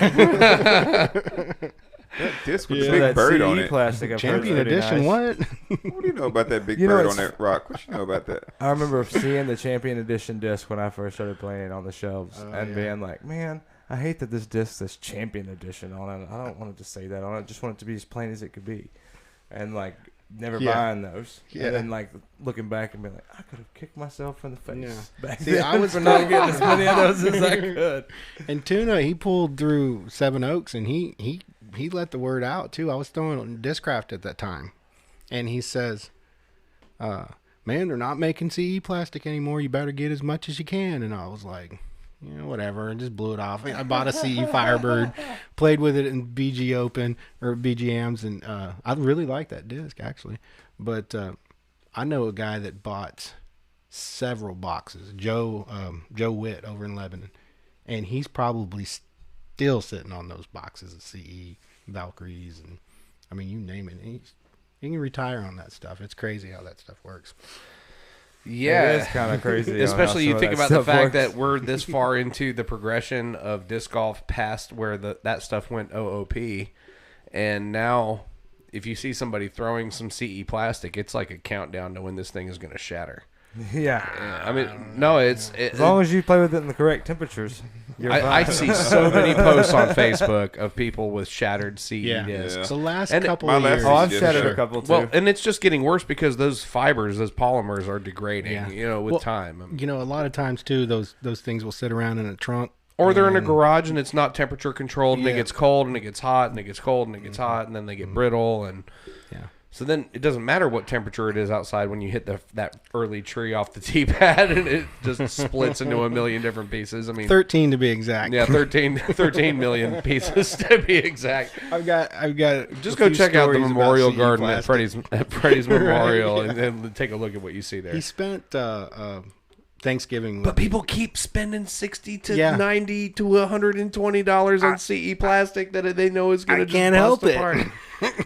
That disc with the big bird on it. Plastic Champion edition, nice. What do you know about that big bird on that rock? What you know about that? I remember seeing the Champion edition disc when I first started playing on the shelves being like, "Man, I hate that this disc says Champion edition on it. I don't want it to say that on it. I just want it to be as plain as it could be." And never buying those. Yeah. And then looking back and being like, I could have kicked myself in the face. Back then I was for not getting as many of those as I could. And Tuna, he pulled through Seven Oaks, and he let the word out too. I was throwing Discraft at that time, and he says, "Man, they're not making CE plastic anymore. You better get as much as you can." And I was like, whatever, and just blew it off. I bought a CE Firebird, played with it in BG Open or BGMs, and I really like that disc actually. But I know a guy that bought several boxes, Joe Witt over in Lebanon, and he's probably still sitting on those boxes of CE Valkyries, and I mean, you name it. You can retire on that stuff. It's crazy how that stuff works. Yeah, it is kind of crazy. Especially you think about the fact works. that we're this far into the progression of disc golf past where that stuff went OOP, and now if you see somebody throwing some CE plastic, it's like a countdown to when this thing is going to shatter. Yeah. I mean, no, as long as you play with it in the correct temperatures. I see so many posts on Facebook of people with shattered CE discs. Yeah. So last And couple of years. Oh, I've Yeah, shattered sure. a couple too. Well, and it's just getting worse because those fibers, those polymers are degrading, Yeah. with Well, time. You know, a lot of times too, those things will sit around in a trunk. Or they're in a and- garage and it's not temperature controlled and it Yeah. gets cold and it gets hot and it gets cold and it gets hot and then they get brittle and Yeah. so then it doesn't matter what temperature it is outside when you hit that early tree off the tee pad and it just splits into a million different pieces. I mean, 13 to be exact. yeah, 13 million pieces to be exact. I've got. Just a go few check out the stories about memorial CE garden at plastic. Freddie's Memorial and then take a look at what you see there. He spent Thanksgiving. But people keep spending $60 to Yeah. $90 to $120 on CE plastic that they know is going to I can't help it.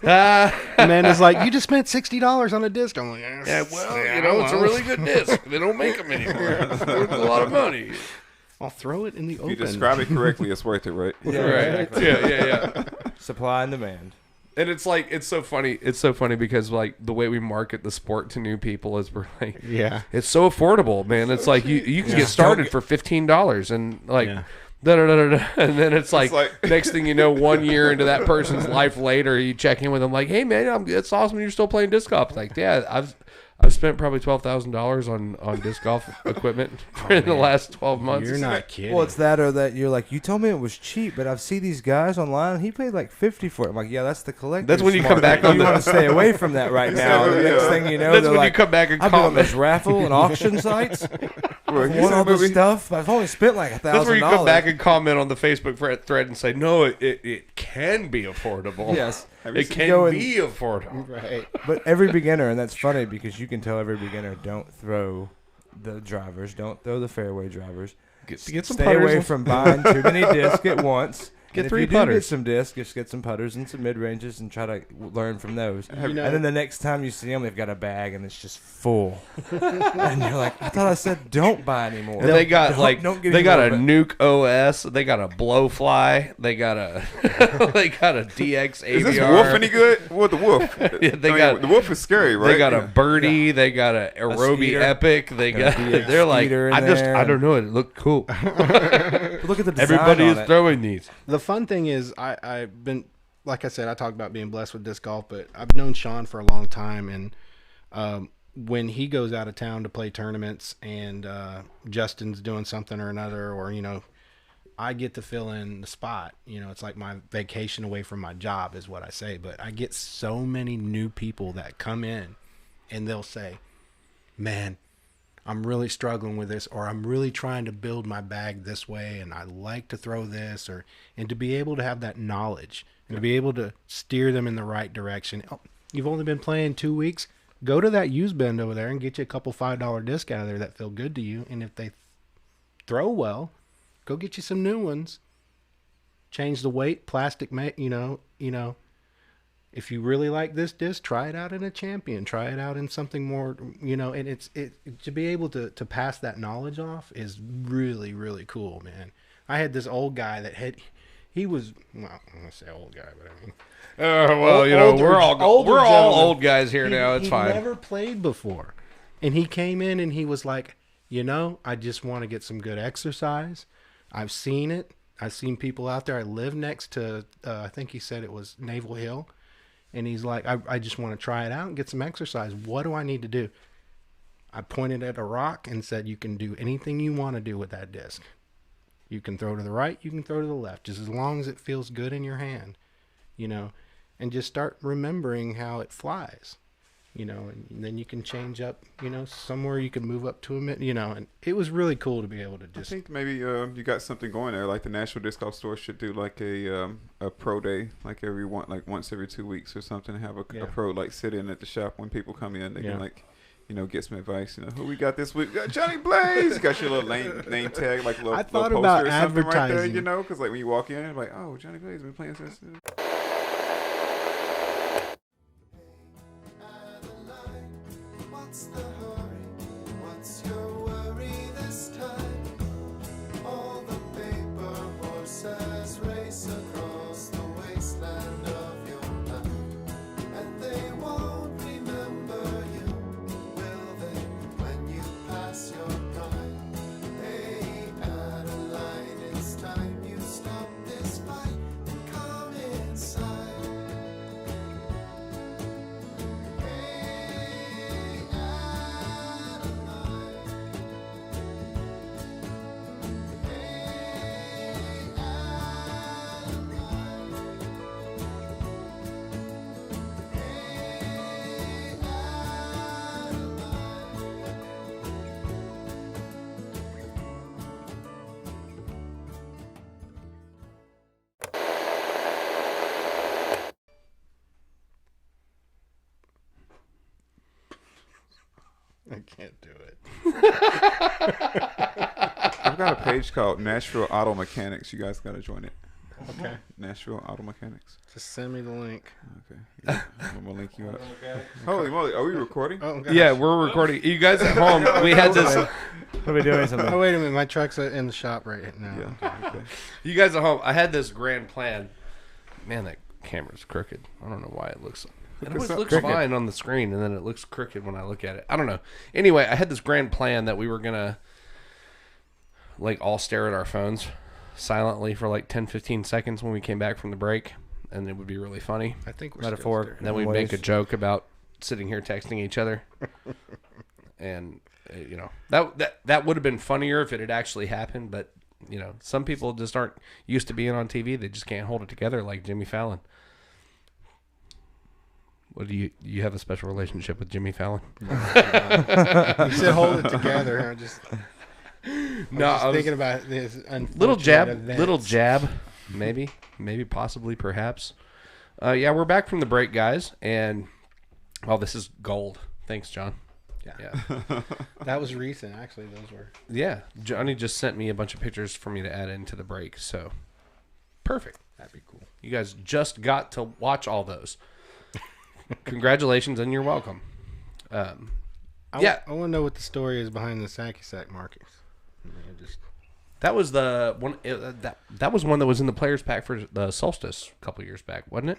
And man is like, you just spent $60 on a disc. I'm like, Yeah, well, it's a really good disc. They don't make them anymore. It's worth a lot of money. I'll throw it in the open. You describe it correctly, it's worth it, right? Yeah, Right. exactly. Yeah. Supply and demand. And it's like, it's so funny. It's so funny because like the way we market the sport to new people is we're like, Yeah. it's so affordable, man. It's like you can get started for $15 and like Yeah. da-da-da-da-da. And then it's like, like- next thing you know, 1 year into that person's life later, you check in with them like, hey man, it's awesome you're still playing disc golf. Like, yeah, I've spent probably $12,000 on disc golf equipment in the last 12 months. You're not kidding. Well, it's that or that you're like, you told me it was cheap, but I've seen these guys online. He paid like $50 for it. I'm like, yeah, that's the collector. That's when you come back on You the- want to stay away from that right now. The next thing you know, That's they're when like, you come back and I've been on comment. this raffle and auction sites. Well, I've you won said all this movie- stuff. I've only spent like $1,000. That's where you come back and comment on the Facebook thread and say, no, it can be affordable. Yes. It can go and- be affordable. right. But every beginner, and that's funny because you can tell every beginner, don't throw the drivers, don't throw the fairway drivers. Get some Stay putters. away from buying too many discs at once. Get And 3 if you do putters. get some discs, just get some putters and some mid ranges and try to learn from those. You know- And then the next time you see them, they've got a bag and it's just full. And you're like, I thought I said don't buy anymore. And they got Don't get they got a any more, Nuke OS, they got a Blowfly, they got a they got a DX AVR. Is this wolf any good? What the wolf? Yeah, the wolf is scary, right? They got a Birdie, they got a Aerobi Skeeter. Epic, they Got got a DX they're like Skeeter in I there. don't know, it looked cool. But look at the design Everybody on is it. throwing these. The fun thing is, I've been, like I said, I talked about being blessed with disc golf, but I've known Sean for a long time, and when he goes out of town to play tournaments, and Justin's doing something or another, or I get to fill in the spot. It's like my vacation away from my job, is what I say. But I get so many new people that come in, and they'll say, "Man, I'm really struggling with this," or "I'm really trying to build my bag this way, and I like to throw this," and to be able to have that knowledge and to be able to steer them in the right direction. Oh, you've only been playing 2 weeks. Go to that used bin over there and get you a couple $5 disc out of there that feel good to you. And if they throw well, go get you some new ones. Change the weight, plastic, if you really like this disc, try it out in a Champion. Try it out in something more, and it's to be able to pass that knowledge off is really, really cool, man. I had this old guy that he was, well, I'm going to say old guy, but I mean. We're all gentlemen. old guys here now. It's He fine. never played before. And he came in and he was like, I just want to get some good exercise. I've seen it. I've seen people out there. I live next to, I think he said it was Naval Hill. And he's like, I just want to try it out and get some exercise. What do I need to do? I pointed at a rock and said, you can do anything you want to do with that disc. You can throw to the right, you can throw to the left, just as long as it feels good in your hand, and just start remembering how it flies, and then you can change up, somewhere you can move up to a minute, and it was really cool to be able to I just. think maybe you got something going there. Like the National Disc Golf Store should do like a pro day, like once every 2 weeks or something. Have a pro like sit in at the shop when people come in. They can get some advice. Who we got this week? We got Johnny Blaze. Got your little name tag, like little, I little thought poster about or something right there. advertising. Because like when you walk in, like, oh, Johnny Blaze been playing since. I can't do it. I've got a page called Nashville Auto Mechanics. You guys got to join it. Okay. Nashville Auto Mechanics. Just send me the link. Okay. Yeah, I'm going to link you up. Holy moly. Are we recording? Oh, gosh. Yeah, we're recording. You guys at home, we had this. What are we doing? Something? Oh, wait a minute. My truck's in the shop right now. Yeah. Okay. You guys at home, I had this grand plan. Man, that camera's crooked. I don't know why it looks. It always looks fine on the screen, and then it looks crooked when I look at it. I don't know. Anyway, I had this grand plan that we were gonna like all stare at our phones silently for like 10-15 seconds when we came back from the break, and it would be really funny. I think we're Metaphor. And then we'd make a joke about sitting here texting each other. And you know, that would have been funnier if it had actually happened, but you know, some people just aren't used to being on TV. They just can't hold it together like Jimmy Fallon. What do you have a special relationship with Jimmy Fallon? You said hold it together. I was thinking about this little jab, maybe, possibly, perhaps. Yeah, we're back from the break, guys, and this is gold. Thanks, John. Yeah. That was recent, actually. Those were. Yeah, Johnny just sent me a bunch of pictures for me to add into the break, so perfect. That'd be cool. You guys just got to watch all those. Congratulations, and you're welcome. I want to know what the story is behind the Sacky Sack markings. That was the one. That was one that was in the players pack for the Solstice a couple years back, wasn't it?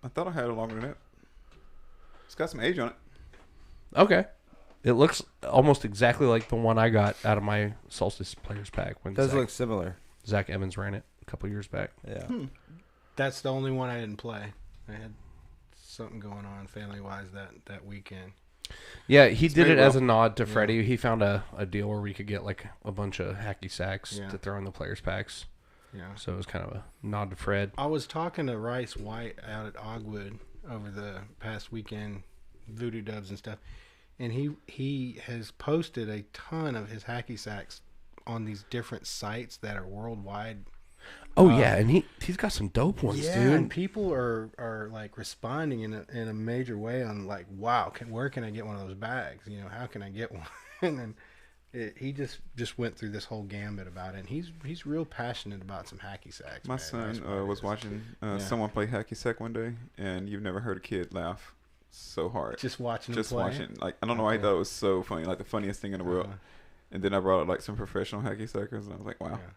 I thought I had it longer than that. It's got some age on it. Okay. It looks almost exactly like the one I got out of my Solstice players pack when Does look similar. Zach Evans ran it a couple years back. Yeah. That's the only one I didn't play. I had something going on family wise that weekend. Yeah, he did it as a nod to Freddie. He found a deal where we could get like a bunch of hacky sacks to throw in the players packs. Yeah. So it was kind of a nod to Fred. I was talking to Rice White out at Ogwood over the past weekend, Voodoo Dubs and stuff, and he has posted a ton of his hacky sacks on these different sites that are worldwide. Oh yeah, and he's got some dope ones, dude. And people are like responding in a major way on like, wow, where can I get one of those bags? You know, how can I get one? And then he just went through this whole gambit about it. And he's real passionate about some hacky sacks. My son was watching someone play hacky sack one day, and you've never heard a kid laugh so hard. Just watching him Just play. watching. Like, I don't know why he thought it was so funny, like the funniest thing in the world. And then I brought up like some professional hacky sackers, and I was like, wow. Yeah.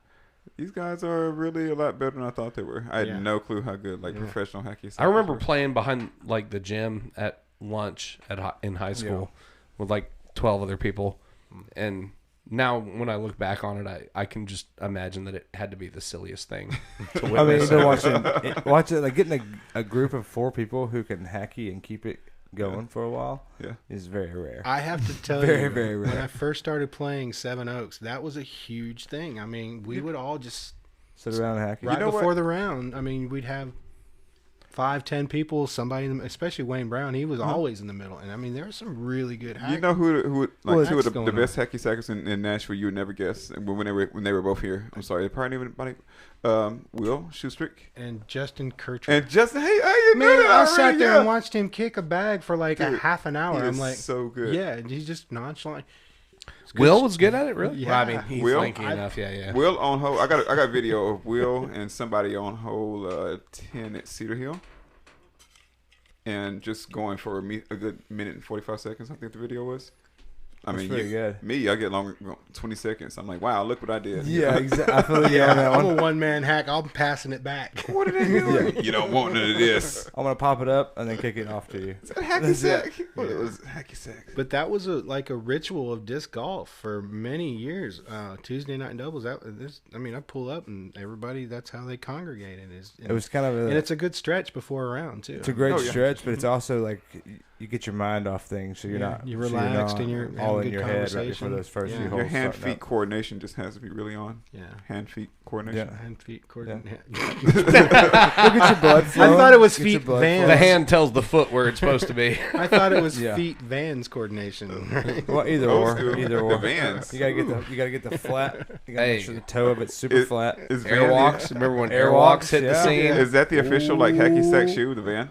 These guys are really a lot better than I thought they were. I had no clue how good professional hacky sackers I remember were. playing behind like the gym at lunch in high school with like 12 other people, and now when I look back on it, I can just imagine that it had to be the silliest thing to witness. I mean, you've been watching like getting a group of 4 people who can hacky and keep it going for a while is very rare. I have to tell very, you, very rare. When I first started playing Seven Oaks, that was a huge thing. I mean, we would all just sit around and hacky. Right before the round. I mean, we'd have 5-10 people, somebody, especially Wayne Brown. He was always in the middle, and I mean, there were some really good hackers. You know who like two of the best hacky sackers in Nashville? You would never guess. And when they were both here, I'm sorry, probably anybody. Will Shoestrick and Justin Kirchhoff. And Justin, hey, you know that I sat there and watched him kick a bag for like a half an hour. I'm like, so good. Yeah, and he's just nonchalant. Will was good at it, really. Yeah. Well, I mean, he's Will, lanky enough. Yeah. Will on hole. I got video of Will and somebody on hole 10 at Cedar Hill, and just going for a good minute and 45 seconds. I think the video was. I mean, good. I get longer, 20 seconds. I'm like, wow, look what I did. Yeah, exactly. I feel you on that I'm one. a one-man hack. I'm passing it back. What are they doing? You don't want none of this. I'm going to pop it up and then kick it off to you. Is that hacky sack? It was hacky sack. But that was like a ritual of disc golf for many years. Tuesday night doubles. I pull up and everybody, that's how they congregated. It was kind of and it's a good stretch before a round, too. It's a great stretch, but it's also like you get your mind off things, so you're relaxed and you're all in your head right before those first few holes. Your hand-feet coordination just has to be really on. Yeah. Hand-feet coordination. Yeah. Hand-feet coordination. Look at your blood flowing. I thought it was feet Vans. The hand tells the foot where it's supposed to be. I thought it was feet Vans coordination. Well, either or. The Vans. You gotta get the flat. You gotta make sure the toe of it's super flat. Is Airwalks. Remember when Airwalks hit the scene? Is that the official like hacky sack shoe, the Van?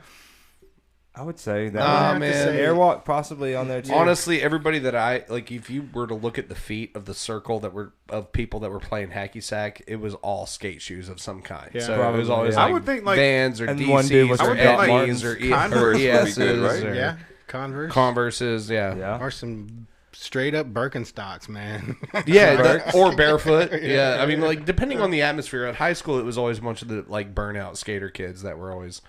I would say that. Nah, man. Airwalk possibly on there too. Honestly, everybody that I like, if you were to look at the feet of the circle that were of people that were playing hacky sack, it was all skate shoes of some kind. Yeah. So Probably, it was always yeah. like I would think, like, Vans or and one dude was DCs or Doc Edmonds or Converse would be ESs good, right? or Yeah, Converses, yeah. Yeah. or some straight up Birkenstocks, man. Yeah, or barefoot. Yeah, I mean, like depending on the atmosphere. At high school, it was always a bunch of the like burnout skater kids that were always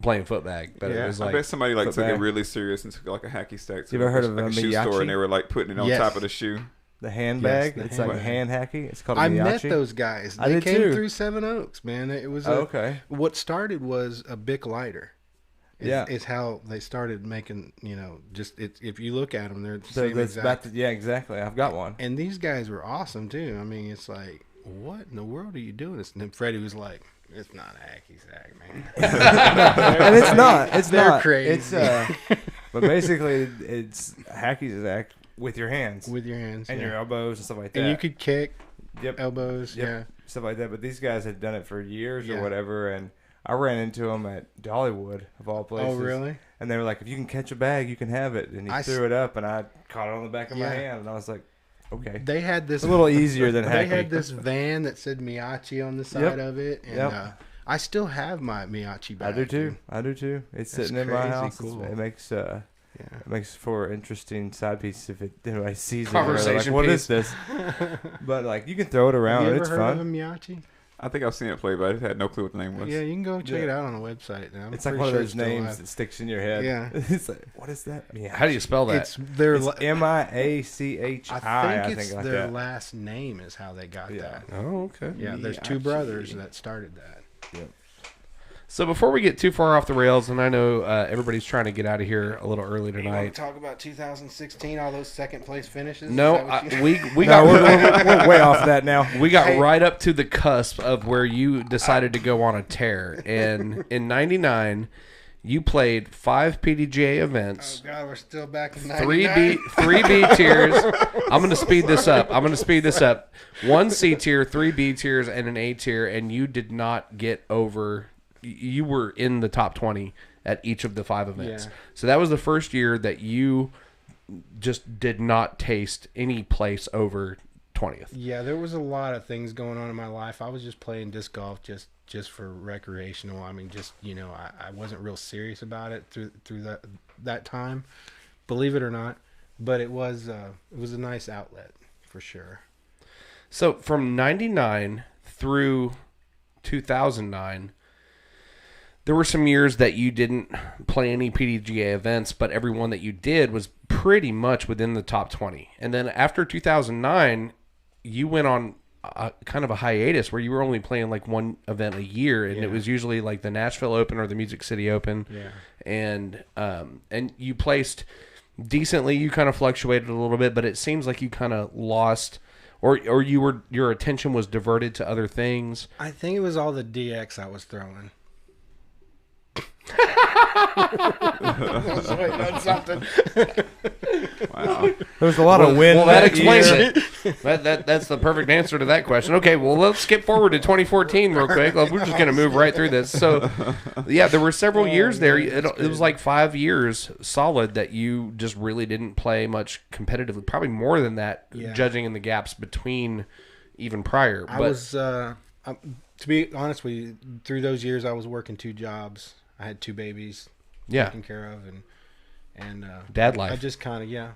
playing footbag. But Yeah, it was I like bet somebody like took footbag. it really serious and took like a hacky stack to You ever heard of like a a shoe Miyachi? store and they were like putting it on Yes. top of the shoe. The handbag. Yes, the It's like a hand hacky. It's called a I Miyachi. met those guys. I They did came too. through Seven Oaks, man. It was Oh, okay. What started was a Bic lighter. Yeah. Is how they started making, just if you look at them, they're the So same that's exact. yeah, exactly. I've got one. And these guys were awesome too. I mean, it's like, what in the world are you doing this? And then Freddie was like, it's not a hacky sack, man. And it's not. It's They're not. crazy. It's but basically it's hacky sack with your hands With your hands. and yeah. your elbows and stuff like that. And you could kick Yep. elbows. Yep. Yeah. Stuff like that. But these guys had done it for years Yeah. or whatever, and I ran into them at Dollywood of all places. Oh, really? And they were like, "If you can catch a bag, you can have it." And he I threw it up, and I caught it on the back of my Yeah. hand, and I was like, "Okay." They had this It's a little easier than They hacky. had this van that said Miyachi on the side of it, and Yep. I still have my Miyachi bag. I do too. dude. I do too. It's That's sitting in my crazy house. cool. It makes Yeah. it makes for an interesting side piece if anybody sees it. Or they're like, Conversation what piece. is this? But like you can throw it Have around. you ever It's heard fun. of a Miyachi? I think I've seen it play, but I just had no clue what the name was. Yeah, you can go check Yeah. it out on the website now. I'm It's like pretty one of sure those it's still names alive. that sticks in your head. Yeah. It's like, what is that? Yeah. how do you spell that? It's their. It's I MIACHI. I think it's think like their that. last name is how they got Yeah. that. Oh, okay. Yeah, there's two Miyachi. brothers that started that. So before we get too far off the rails, and I know everybody's trying to get out of here a little early You want tonight. to talk about 2016, all those second place finishes? No, Is that what you- we No, got we're way off that now. we got Hey. right up to the cusp of where you decided to go on a tear, and in '99, you played 5 PDGA Oh events. God, we're still back in 3B 99. tiers. I'm going to speed this up. 1 C tier, 3 B tiers, and an A tier, and you did not get over. You were in the top 20 at each of the 5 events. Yeah. So that was the first year that you just did not taste any place over 20th. Yeah, there was a lot of things going on in my life. I was just playing disc golf just for recreational. I mean, just I wasn't real serious about it through that time, believe it or not. But it was a nice outlet for sure. So from 99 through 2009, there were some years that you didn't play any PDGA events, but every one that you did was pretty much within the top 20. And then after 2009, you went on kind of a hiatus where you were only playing like one event a year, and it was usually like the Nashville Open or the Music City Open. Yeah. And you placed decently. You kind of fluctuated a little bit, but it seems like you kind of lost, or your attention was diverted to other things. I think it was all the DX I was throwing. I was waiting on something. Wow. There was a lot of wind. Well, that explains year. it. That's the perfect answer to that question. Okay, well, let's skip forward to 2014 real quick. We're just going to move right through this. So, yeah, there were several years there. It was like 5 years solid that you just really didn't play much competitively. Probably more than that, Yeah. judging in the gaps between even prior. I was, to be honest with you, through those years I was working 2 jobs. I had 2 babies yeah, taken care of, and dad life. I just kind of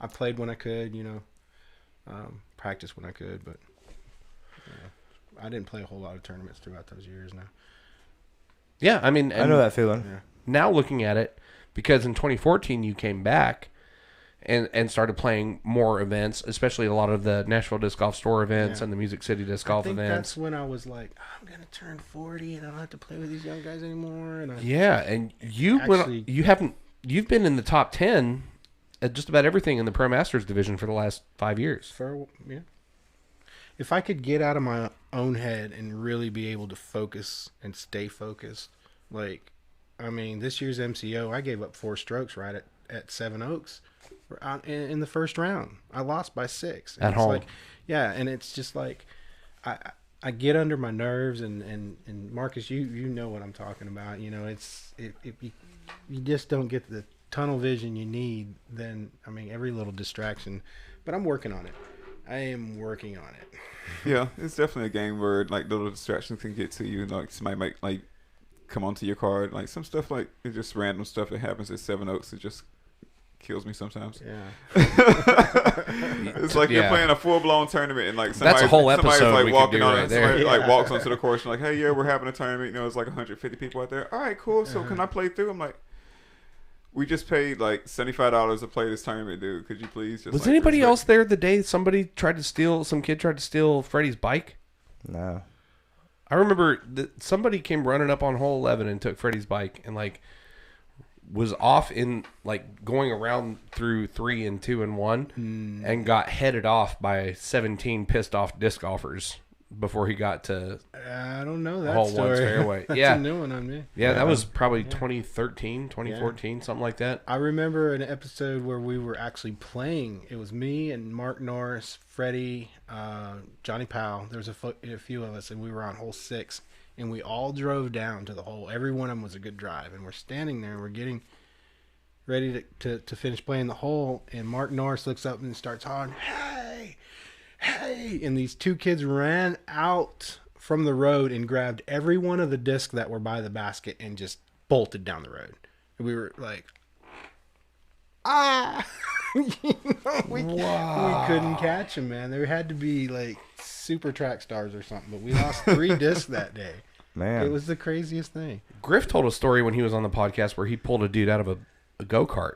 I played when I could, practiced when I could, but I didn't play a whole lot of tournaments throughout those years. Now, Yeah, I mean, I know that feeling. yeah, now looking at it, because in 2014 you came back and started playing more events, especially a lot of the Nashville Disc Golf Store events Yeah. and the Music City Disc I Golf think events. that's when I was like, I'm gonna turn 40 and I don't have to play with these young guys anymore. And Yeah, and you've been in the top 10 at just about everything in the Pro Masters division for the last 5 years. If I could get out of my own head and really be able to focus and stay focused, like, I mean, this year's MCO, I gave up 4 strokes right at Seven Oaks in the first round. I lost by 6. And At it's home. Like, yeah, and it's just like, I get under my nerves, and Marcus, you know what I'm talking about. You know, it's if you just don't get the tunnel vision you need, then I mean every little distraction. But I'm working on it. I am working on it. Yeah, it's definitely a game where like little distractions can get to you. Like somebody might like come onto your card, like some stuff like it's just random stuff that happens at Seven Oaks. It just kills me sometimes. Yeah. It's like you're playing a full blown tournament and like that's a whole episode somebody's we like could walking do on right it. there. Somebody like walks onto the course and like, hey, yeah, we're having a tournament. You know, it's like 150 people out there. All right, cool. So can I play through? I'm like, we just paid like $75 to play this tournament, dude. Could you please just? Was like, anybody respect- else there the day some kid tried to steal Freddie's bike? No. I remember that somebody came running up on hole 11 and took Freddie's bike and like was off in like going around through 3 and 2 and 1 and got headed off by 17 pissed off disc golfers before he got to I don't know that hole story. 1's fairway. That's Yeah. a new one on me. Yeah, that was probably 2013, 2014, something like that. I remember an episode where we were actually playing. It was me and Mark Norris, Freddie, Johnny Powell. There was a few of us, and we were on hole 6, and we all drove down to the hole. Every one of them was a good drive, and we're standing there, and we're getting ready to finish playing the hole, and Mark Norris looks up and starts hollering, "Hey, hey!" And these two kids ran out from the road and grabbed every one of the discs that were by the basket and just bolted down the road. And we were like, we couldn't catch them, man. There had to be like super track stars or something, but we lost 3 discs that day. Man. It was the craziest thing. Griff told a story when he was on the podcast where he pulled a dude out of a go-kart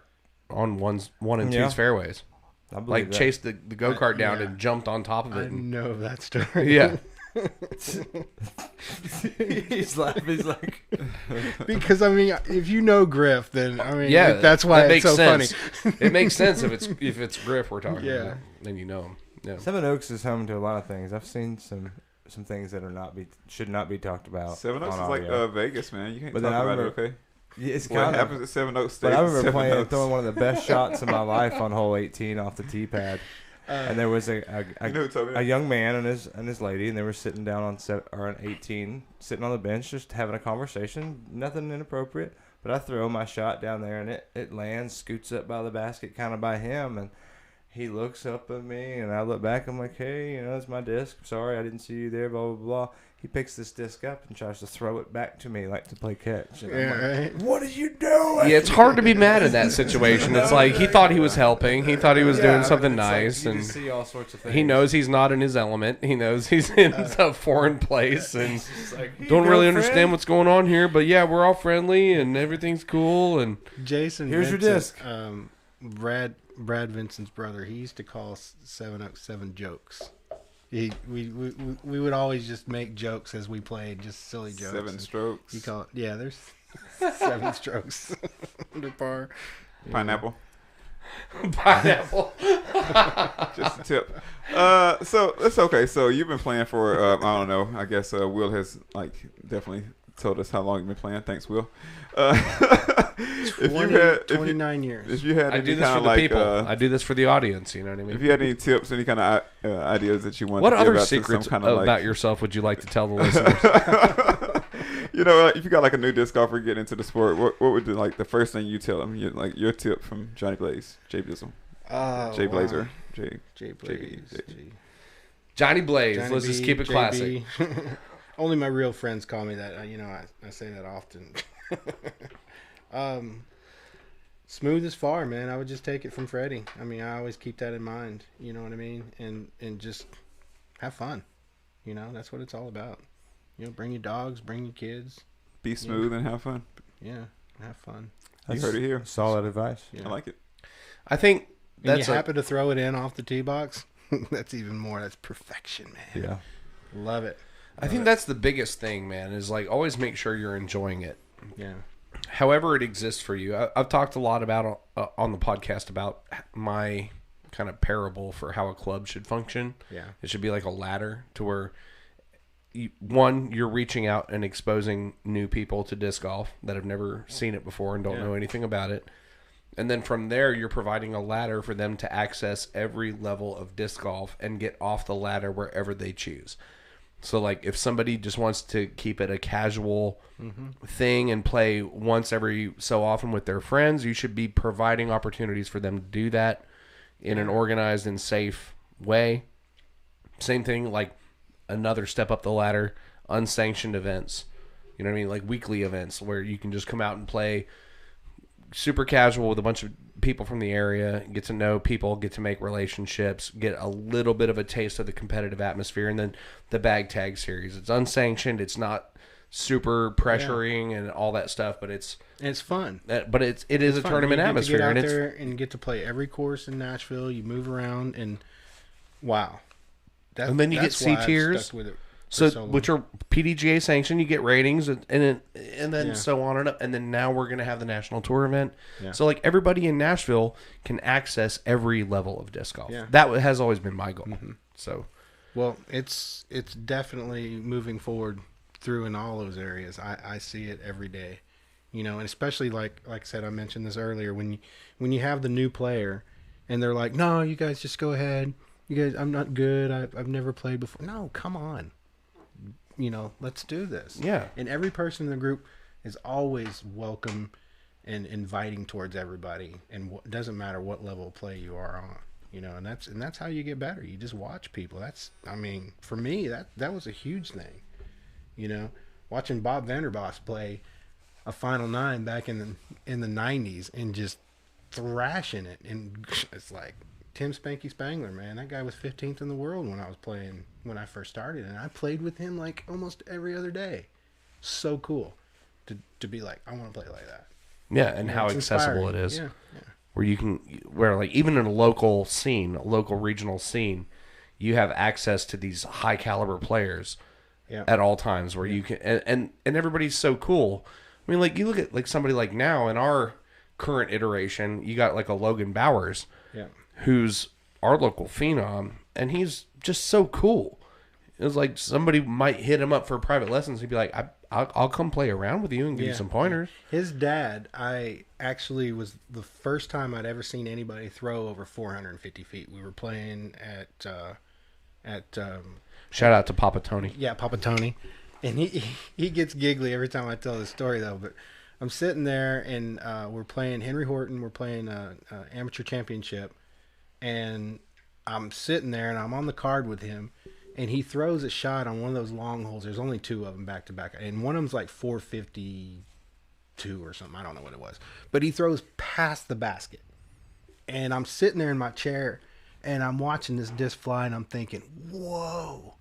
on 1 and 2's fairways. I believe Like that. chased the go-kart down yeah. and jumped on top of I it. And, know that story. yeah. He's laughing. He's like, Because I mean, if you know Griff, then I mean, Yeah, that's why that it's makes so sense. funny. It makes sense if it's Griff we're talking Yeah. about. Then you know him. Yeah. Seven Oaks is home to a lot of things. I've seen some things that should not be talked about. Seven Oaks on is like audio. Vegas, man. You can't But talk then I about it, remember- okay? Yeah, it's What kind happens of. at Seven Oaks But stays I at remember Seven throwing Oaks. one of the best shots of my life on hole 18 off the tee pad, and there was You know who told me a that? young man and his lady, and they were sitting down on 18, sitting on the bench, just having a conversation, nothing inappropriate. But I throw my shot down there, and it lands, scoots up by the basket, kind of by him, and he looks up at me, and I look back. I'm like, hey, it's my disc. Sorry, I didn't see you there. Blah blah blah. He picks this disc up and tries to throw it back to me, like to play catch. And I'm like, right. what are you doing? Yeah, it's hard to be mad in that situation. It's like he thought he was helping. He thought he was doing something it's like nice, you and just see all sorts of things. he knows he's not in his element. He knows he's in a foreign place and It's like, "Hey, don't really girlfriend." understand what's going on here. But yeah, we're all friendly and everything's cool. And Jason, Here's your Vincent, disc. Brad Vincent's brother. He used to call Seven Oaks 7 jokes. We would always just make jokes as we played, just silly jokes. 7 strokes. You call it, yeah. There's 7 strokes under par. Pineapple. pineapple. Just a tip. So it's okay. So you've been playing for I don't know. I guess Will has like definitely told us how long you've been playing. Thanks, Will. If you had 29 years. if you had I any do this kind for of the like people. I do this for the audience. You know what I mean? if you had any tips, any kind of ideas that you want What to give other out to secrets some kind of about like, yourself would you like to tell the listeners? if you got like a new disc golfer getting into the sport, what would be like the first thing you tell them? Like your tip from Johnny Blaze, Jay Bizzle, Jay Blazer, Jay. Jay Blaze. JB. Johnny Blaze. Johnny Let's just B, keep it JB. classic. Only my real friends call me that. I say that often. Smooth as far, man. I would just take it from Freddie. I mean, I always keep that in mind. You know what I mean? And just have fun. That's what it's all about. Bring your dogs, bring your kids. Be smooth and have fun. Yeah, have fun. You heard it here. Solid advice. Yeah. I like it. I think And that's you happen to throw it in off the tee box. That's even more. That's perfection, man. Yeah. Love it. I think that's the biggest thing, man, is like always make sure you're enjoying it. Yeah. However it exists for you. I've talked a lot about on the podcast about my kind of parable for how a club should function. Yeah. It should be like a ladder to where, you're reaching out and exposing new people to disc golf that have never seen it before and don't know anything about it. And then from there, you're providing a ladder for them to access every level of disc golf and get off the ladder wherever they choose. So, like, if somebody just wants to keep it a casual thing and play once every so often with their friends, you should be providing opportunities for them to do that in an organized and safe way. Same thing, like, another step up the ladder, unsanctioned events. You know what I mean? Like, weekly events where you can just come out and play super casual with a bunch of people from the area, get to know people, get to make relationships, get a little bit of a taste of the competitive atmosphere. And then the bag tag series, it's unsanctioned, it's not super pressuring and all that stuff, but it's fun. But it is a fun. tournament you atmosphere, get out and there and get to play every course in Nashville. You move around, and wow, and then you get C tiers. So which are PDGA sanctioned, you get ratings and then so on and up, and then now we're gonna have the national tour event. Yeah. So like everybody in Nashville can access every level of disc golf. Yeah. That has always been my goal. Mm-hmm. So, well, it's definitely moving forward through in all those areas. I see it every day, and especially like I said, I mentioned this earlier, when you have the new player and they're like, no, you guys just go ahead. You guys, I'm not good. I've never played before. No, come on. Let's do this. Yeah. And every person in the group is always welcome and inviting towards everybody. And it doesn't matter what level of play you are on, and that's how you get better. You just watch people. For me, that was a huge thing, watching Bob Vanderboss play a Final Nine back in the 90s and just thrashing it. And it's like, Tim Spanky Spangler, man, that guy was 15th in the world when I first started, and I played with him like almost every other day. So cool to be like, I want to play like that. Yeah, and how accessible it is. Yeah. Where like even in a local scene, a local regional scene, you have access to these high caliber players at all times where you can, and everybody's so cool. I mean, like you look at like somebody like now in our current iteration, you got like a Logan Bowers. Yeah. Who's our local phenom, and he's just so cool. It was like somebody might hit him up for private lessons. He'd be like, I'll come play around with you and give you some pointers. His dad, I actually was the first time I'd ever seen anybody throw over 450 feet. We were playing at shout out to Papa Tony. Yeah, Papa Tony. And he gets giggly every time I tell this story, though. But I'm sitting there, and we're playing Henry Horton. We're playing amateur championship. And I'm sitting there, and I'm on the card with him, and he throws a shot on one of those long holes. There's only two of them back to back, and one of them's like 452 or something. I don't know what it was. But he throws past the basket. And I'm sitting there in my chair, and I'm watching this disc fly, and I'm thinking, whoa.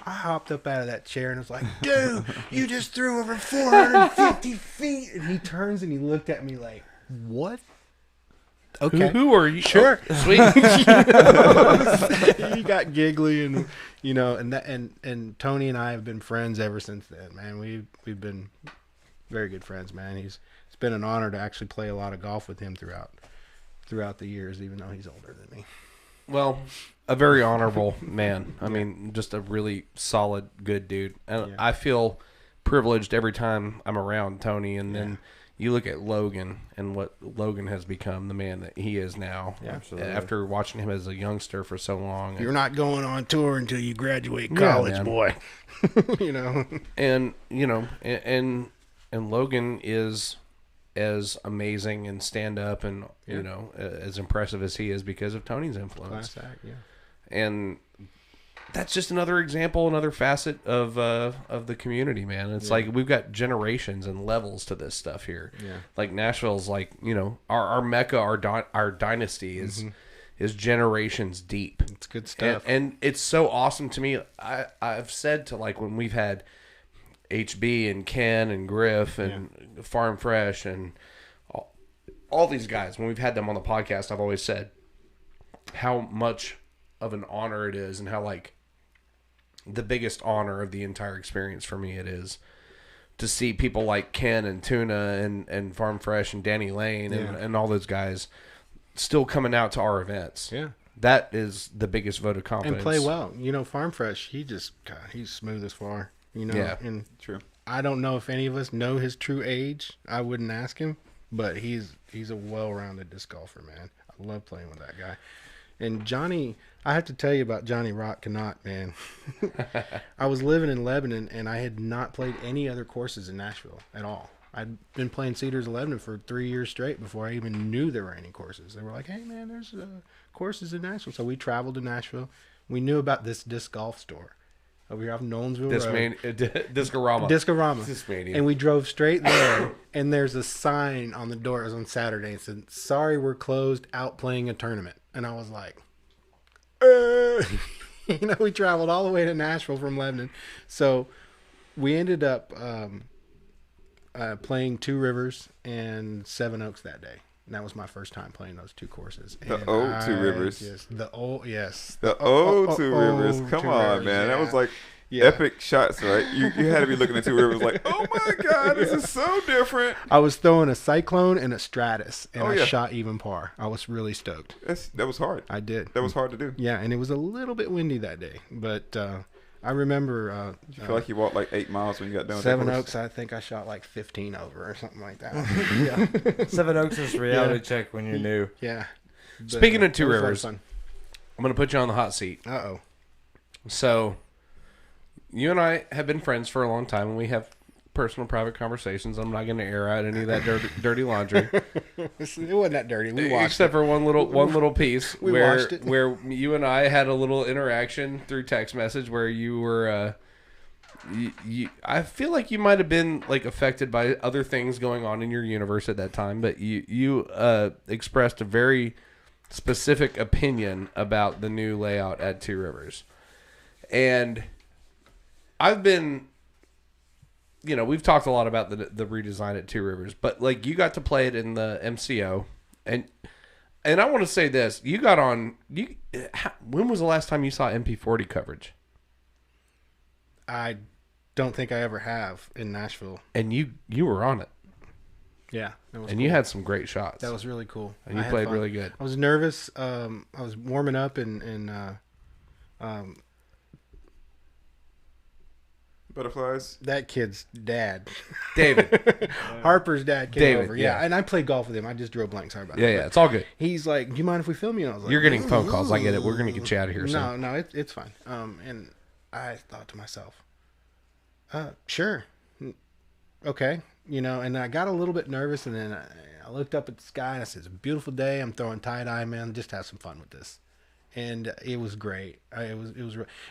I hopped up out of that chair, and I was like, dude, you just threw over 450 feet. And he turns, and he looked at me like, what? Okay. Who are you? Sure. Oh, sweet. He got giggly, and and Tony and I have been friends ever since then, man. We've been very good friends, man. It's been an honor to actually play a lot of golf with him throughout the years, even though he's older than me. Well, a very honorable man. I mean, just a really solid, good dude. And I feel privileged every time I'm around Tony, and then you look at Logan and what Logan has become, the man that he is now. Yeah, absolutely. After watching him as a youngster for so long. You're not going on tour until you graduate college, boy. And Logan is as amazing and stand up and as impressive as he is because of Tony's influence. Class act, and that's just another example, another facet of the community, man. It's like we've got generations and levels to this stuff here. Yeah. Like Nashville's like, our mecca, our dynasty is generations deep. It's good stuff. And it's so awesome to me. I've said to like when we've had HB and Ken and Griff and Farm Fresh and all these guys, when we've had them on the podcast, I've always said how much of an honor it is and how like the biggest honor of the entire experience for me it is to see people like Ken and Tuna and Farm Fresh and Danny Lane and all those guys still coming out to our events. Yeah. That is the biggest vote of confidence. And play well. Farm Fresh, he's smooth as far. And true. I don't know if any of us know his true age. I wouldn't ask him, but he's a well-rounded disc golfer, man. I love playing with that guy. And Johnny, I have to tell you about Johnny Rock Cannot, man. I was living in Lebanon, and I had not played any other courses in Nashville at all. I'd been playing Cedars 11 for 3 years straight before I even knew there were any courses. They were like, hey, man, there's courses in Nashville. So we traveled to Nashville. We knew about this disc golf store over here off Nolensville Road. Discorama. Discorama. And we drove straight there, and there's a sign on the door. It was on Saturday. It said, sorry, we're closed, out playing a tournament. And I was like, we traveled all the way to Nashville from Lebanon. So we ended up playing Two Rivers and Seven Oaks that day. And that was my first time playing those two courses. The old Two Rivers. The old Two Rivers. Come on, man. That was like epic shots, right? You had to be looking at Two Rivers like, oh my God, this is so different. I was throwing a Cyclone and a Stratus, and I shot even par. I was really stoked. That was hard. I did. That was hard to do. Yeah, and it was a little bit windy that day, but I remember. You feel like you walked like 8 miles when you got done with Seven Oaks, I think I shot like 15 over or something like that. Yeah. Seven Oaks is reality check when you're new. Yeah. Speaking of Two Rivers, I'm going to put you on the hot seat. Uh-oh. So, you and I have been friends for a long time, and we have personal, private conversations. I'm not going to air out any of that dirty laundry. It wasn't that dirty. We watched except for one little piece watched it. where you and I had a little interaction through text message where you were. I feel like you might have been like affected by other things going on in your universe at that time, but you expressed a very specific opinion about the new layout at Two Rivers, and I've been. We've talked a lot about the redesign at Two Rivers, but like you got to play it in the MCO, and I want to say this: you got on. When was the last time you saw MP40 coverage? I don't think I ever have in Nashville. And you were on it. Yeah, that was and cool. You had some great shots. That was really cool. And you played really good. I was nervous. I was warming up and Butterflies. That kid's dad, David. Harper's dad came over. Yeah, and I played golf with him. I just drew a blank. Sorry about that. Yeah, it's all good. He's like, "Do you mind if we film you?" And I was like, "You're getting phone calls. I get it. We're gonna get you out of here soon." No, it's fine. And I thought to myself, sure, okay, And I got a little bit nervous, and then I looked up at the sky and I said, "It's a beautiful day. I'm throwing tie-dye, man. Just have some fun with this." And it was great. It was,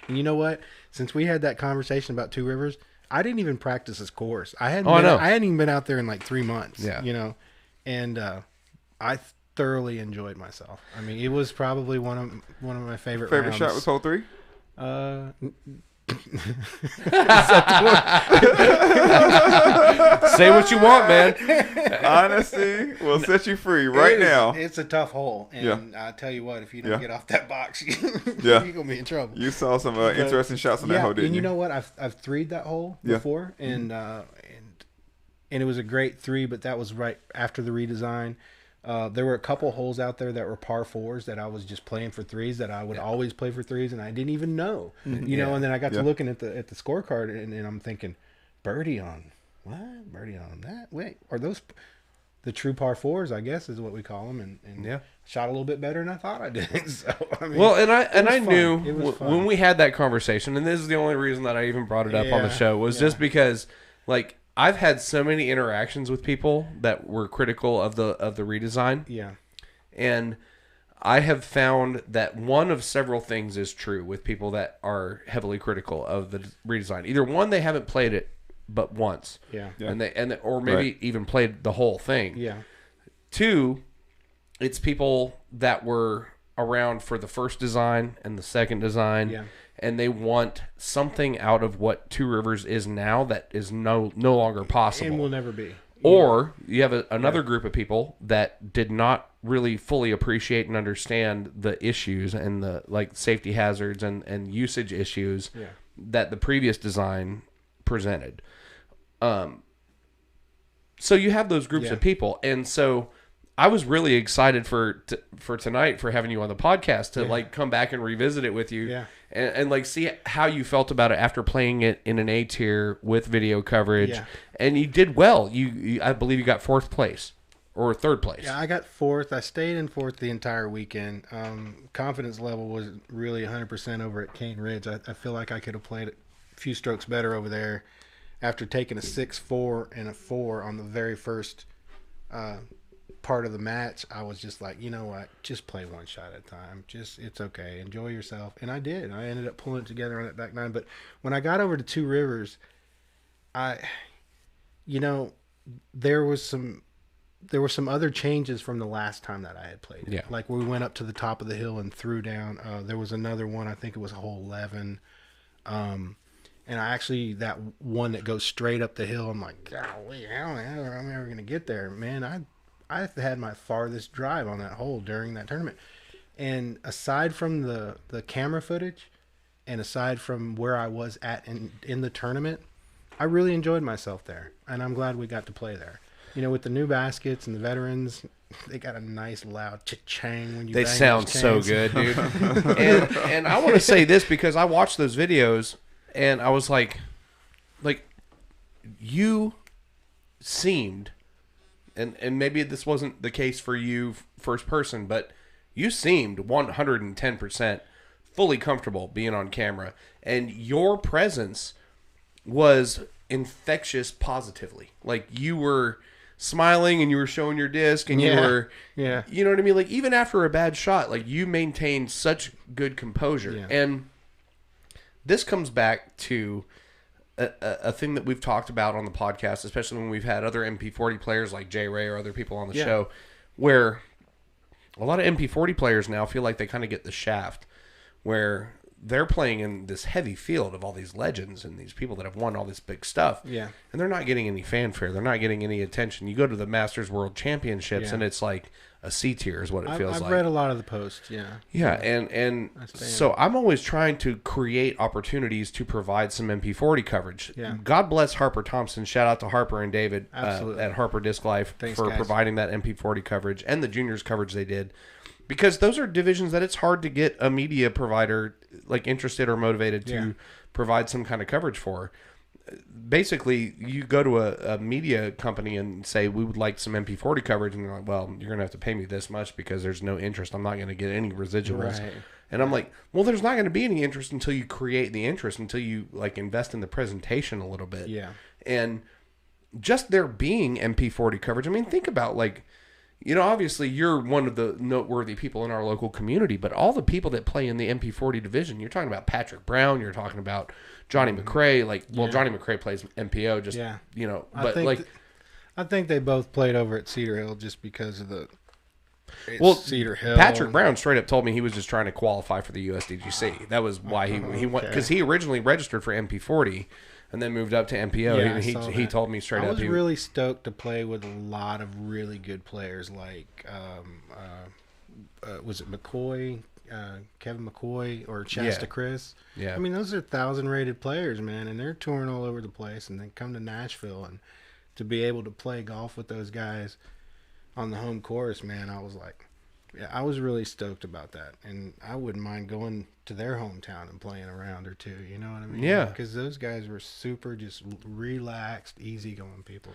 and you know what? Since we had that conversation about Two Rivers, I didn't even practice this course. I hadn't even been out there in like 3 months. Yeah. And I thoroughly enjoyed myself. I mean, it was probably one of my favorite rounds. Shot was hole 3? Say what you want, man. Honesty will set you free now. It's a tough hole, and I tell you what, if you don't get off that box, you're gonna be in trouble. You saw some interesting shots on that hole, didn't you? And you know what? I've three'd that hole before, and it was a great 3, but that was right after the redesign. There were a couple holes out there that were par 4s that I was just playing for 3s that I would always play for 3s, and I didn't even know, And then I got to looking at the scorecard, and I'm thinking, birdie on what? Birdie on that? Wait, are those the true par 4s? I guess is what we call them, and shot a little bit better than I thought I did. So I mean, well, I knew when we had that conversation, and this is the only reason that I even brought it up on the show was just because like. I've had so many interactions with people that were critical of the redesign. Yeah. And I have found that one of several things is true with people that are heavily critical of the redesign. Either one, they haven't played it but once. Yeah. Or maybe even played the whole thing. Yeah. 2, it's people that were around for the first design and the second design. Yeah. And they want something out of what Two Rivers is now that is no longer possible. And will never be. Or you have another group of people that did not really fully appreciate and understand the issues and the like safety hazards and usage issues that the previous design presented. So you have those groups of people. And so I was really excited for tonight for having you on the podcast to like come back and revisit it with you. Yeah. And like see how you felt about it after playing it in an A tier with video coverage, and you did well. You I believe you got 4th place. or third place? Yeah, I got fourth. I stayed in fourth the entire weekend. Confidence level was really 100% over at Cane Ridge. I feel like I could have played a few strokes better over there after taking a 6-4 and a 4 on the very first part of the match. I was just like, you know what? Just play one shot at a time. It's okay. Enjoy yourself. And I did. I ended up pulling it together on that back nine. But when I got over to Two Rivers, there were some other changes from the last time that I had played. Yeah. Like we went up to the top of the hill and threw down. There was another one. I think it was a hole 11. And I actually, that one that goes straight up the hill, I'm like, golly, I don't know how I'm ever going to get there. Man, I had my farthest drive on that hole during that tournament. And aside from the camera footage and aside from where I was at in the tournament, I really enjoyed myself there. And I'm glad we got to play there. With the new baskets and the veterans, they got a nice loud cha-chang when you bang those sound so chains. good, dude. and I want to say this because I watched those videos and I was like you seemed, and maybe this wasn't the case for you first person, but you seemed 110% fully comfortable being on camera, and your presence was infectious positively. Like you were smiling and you were showing your disc and you were, you know what I mean? Like even after a bad shot, like you maintained such good composure. Yeah. And this comes back to a thing that we've talked about on the podcast, especially when we've had other MP40 players like Jay Ray or other people on the show, where a lot of MP40 players now feel like they kind of get the shaft where they're playing in this heavy field of all these legends and these people that have won all this big stuff. Yeah. And they're not getting any fanfare. They're not getting any attention. You go to the Masters World Championships and it's like a C tier is what it feels like. I've read a lot of the posts, Yeah, and so I'm always trying to create opportunities to provide some MP40 coverage. Yeah. God bless Harper Thompson. Shout out to Harper and David Absolutely. at Harper Disc Life for guys. providing that MP40 coverage and the juniors coverage they did. Because those are divisions that it's hard to get a media provider like interested or motivated to provide some kind of coverage for. Basically, you go to a media company and say, we would like some MP40 coverage. And they're like, well, you're going to have to pay me this much because there's no interest. I'm not going to get any residuals. Right. And I'm like, well, there's not going to be any interest until you create the interest, until you like invest in the presentation a little bit. Yeah. And just there being MP40 coverage. I mean, think about like, obviously you're one of the noteworthy people in our local community, but all the people that play in the MP40 division, you're talking about Patrick Brown, you're talking about Johnny McRae, Johnny McRae plays MPO but I think they both played over at Cedar Hill just because of Cedar Hill. Patrick Brown straight up told me he was just trying to qualify for the USDGC. That was why he went, because he originally registered for MP40 and then moved up to MPO. Yeah, he told me straight up. I was really stoked to play with a lot of really good players like was it McCoy, Kevin McCoy, or Shasta Chris? Yeah. I mean, those are 1,000 rated players, man, and they're touring all over the place, and then come to Nashville and to be able to play golf with those guys on the home course, man, I was like, I was really stoked about that, and I wouldn't mind going to their hometown and playing a round or two. You know what I mean? Yeah. Because those guys were super, just relaxed, easygoing people.